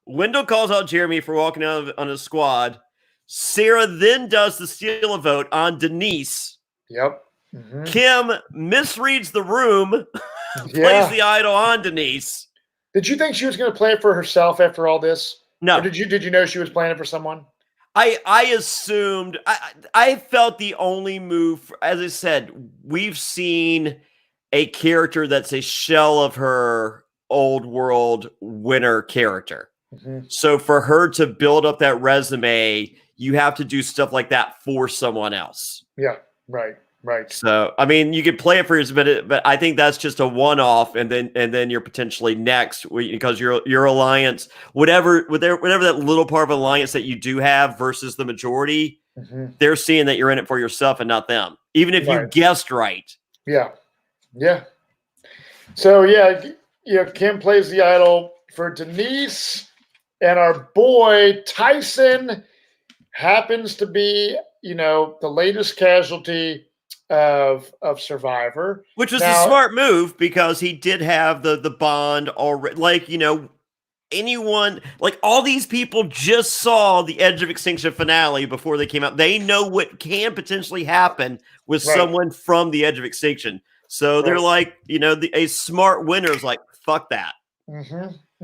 Wendell calls out Jeremy for walking out on his squad. Sarah then does the steal a vote on Denise. Yep. Mm-hmm. Kim misreads the room, plays the idol on Denise. Did you think she was going to play it for herself after all this? No. Or did you know she was playing it for someone? I assumed, I felt the only move, as I said, we've seen a character that's a shell of her old world winner character. Mm-hmm. So for her to build up that resume, you have to do stuff like that for someone else. Yeah, right. So I mean, you could play it for yourself, but I think that's just a one-off, and then you're potentially next because your alliance, whatever that little part of alliance that you do have versus the majority, they're seeing that you're in it for yourself and not them, even if you guessed right. Yeah. So Kim plays the idol for Denise, and our boy Tyson happens to be the latest casualty of Survivor, which was a smart move because he did have the bond already. Anyone, like all these people just saw the Edge of Extinction finale before they came out. They know what can potentially happen with someone from the Edge of Extinction. So they're like, a smart winner is like, fuck that.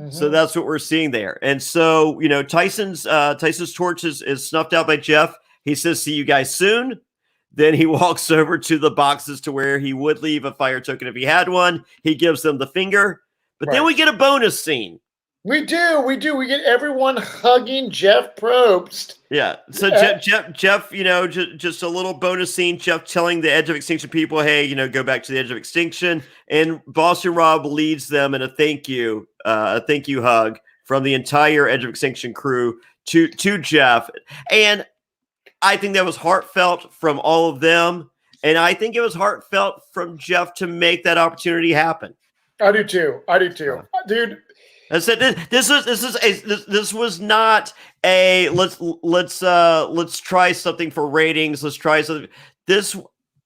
So that's what we're seeing there. And so, Tyson's torch is snuffed out by Jeff. He says, see you guys soon. Then he walks over to the boxes to where he would leave a fire token if he had one. He gives them the finger. But then we get a bonus scene. We do. We get everyone hugging Jeff Probst. Yeah. So Jeff, just a little bonus scene. Jeff telling the Edge of Extinction people, hey, go back to the Edge of Extinction. And Boston Rob leads them in a thank you hug from the entire Edge of Extinction crew to Jeff. And I think that was heartfelt from all of them. And I think it was heartfelt from Jeff to make that opportunity happen. I do too. Dude. I said this was not a let's try something for ratings. Let's try something.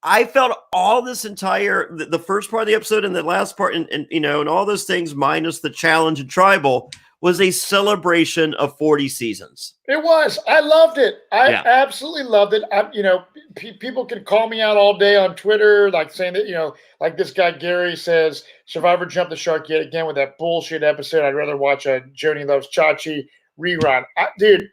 I felt all this entire the first part of the episode and the last part and all those things minus the challenge and tribal was a celebration of 40 seasons. It was. I loved it. I absolutely loved it. People can call me out all day on Twitter, like saying that, like this guy Gary says, Survivor jumped the shark yet again with that bullshit episode. I'd rather watch a Joni Loves Chachi rerun. Dude,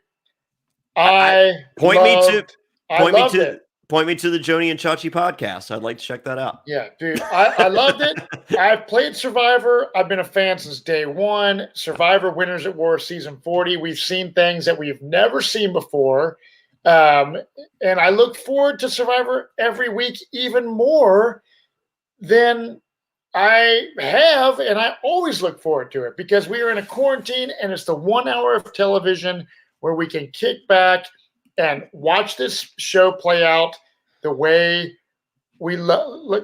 point me to loved it. Point me to the Jonny and Chachi podcast. I'd like to check that out. Yeah, dude, I loved it. I've played Survivor. I've been a fan since day one. Survivor Winners at War season 40. We've seen things that we've never seen before. And I look forward to Survivor every week even more than I have, and I always look forward to it because we are in a quarantine and it's the 1 hour of television where we can kick back and watch this show play out the way we love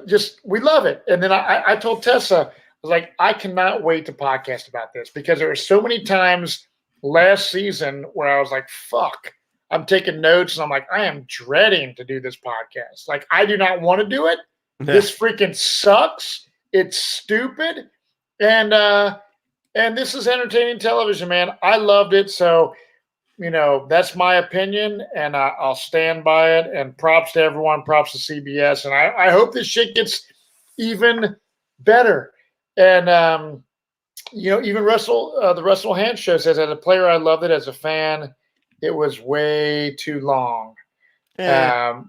it. And then I told Tessa, I was like, I cannot wait to podcast about this because there were so many times last season where I was like, fuck, I'm taking notes and I'm like, I am dreading to do this podcast. Like, I do not want to do it. This freaking sucks. It's stupid. And this is entertaining television, man. I loved it. So, that's my opinion, and I'll stand by it. And props to everyone, props to CBS. And I hope this shit gets even better. And, even Russell, the Russell Hand Show says, as a player, I loved it. As a fan, it was way too long. Yeah.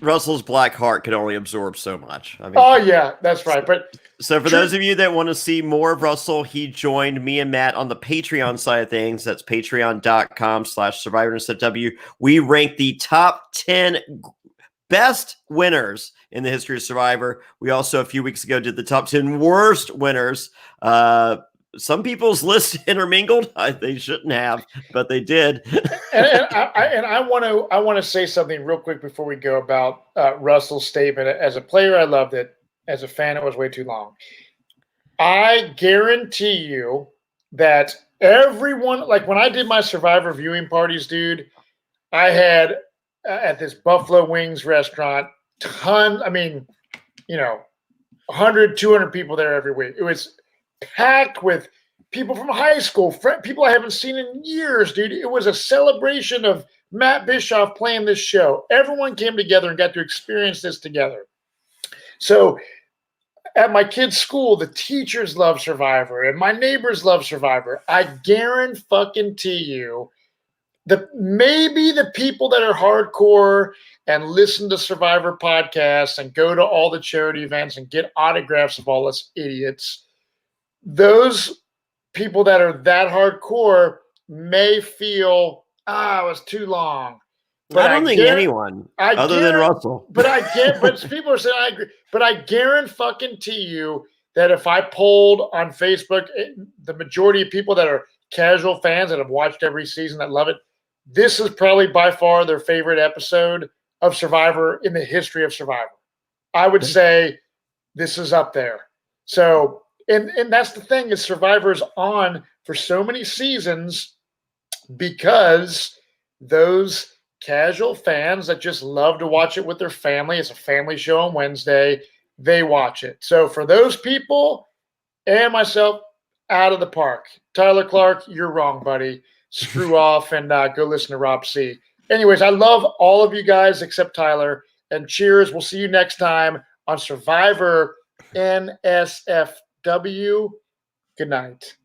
Russell's black heart can only absorb so much. I mean, oh, yeah, that's right. But so for those of you that want to see more of Russell, he joined me and Matt on the Patreon side of things. That's patreon.com/Survivor NSFW. We rank the top 10 best winners in the history of Survivor. We also, a few weeks ago, did the top 10 worst winners. Some people's lists intermingled. They shouldn't have, but they did. and I want to say something real quick before we go about Russell's statement. As a player, I loved it. As a fan, it was way too long. I guarantee you that everyone, like when I did my Survivor viewing parties, dude, I had at this Buffalo Wings restaurant, 100, 200 people there every week. It was packed with people from high school, people I haven't seen in years, dude. It was a celebration of Matt Bischoff playing this show. Everyone came together and got to experience this together. So at my kids' school, the teachers love Survivor and my neighbors love Survivor. I guarantee you that maybe the people that are hardcore and listen to Survivor podcasts and go to all the charity events and get autographs of all us idiots, those people that are that hardcore may feel, it was too long. But I don't think anyone other than Russell. But people are saying I agree. But I guarantee you that if I polled on Facebook, the majority of people that are casual fans that have watched every season that love it, this is probably by far their favorite episode of Survivor in the history of Survivor. I would say this is up there. So, and that's the thing is Survivor's on for so many seasons because those casual fans that just love to watch it with their family, it's a family show on Wednesday, they watch it. So for those people and myself, out of the park. Tyler Clark, you're wrong, buddy. Screw off and go listen to Rob C. Anyways, I love all of you guys except Tyler. And cheers. We'll see you next time on Survivor NSFW. Good night.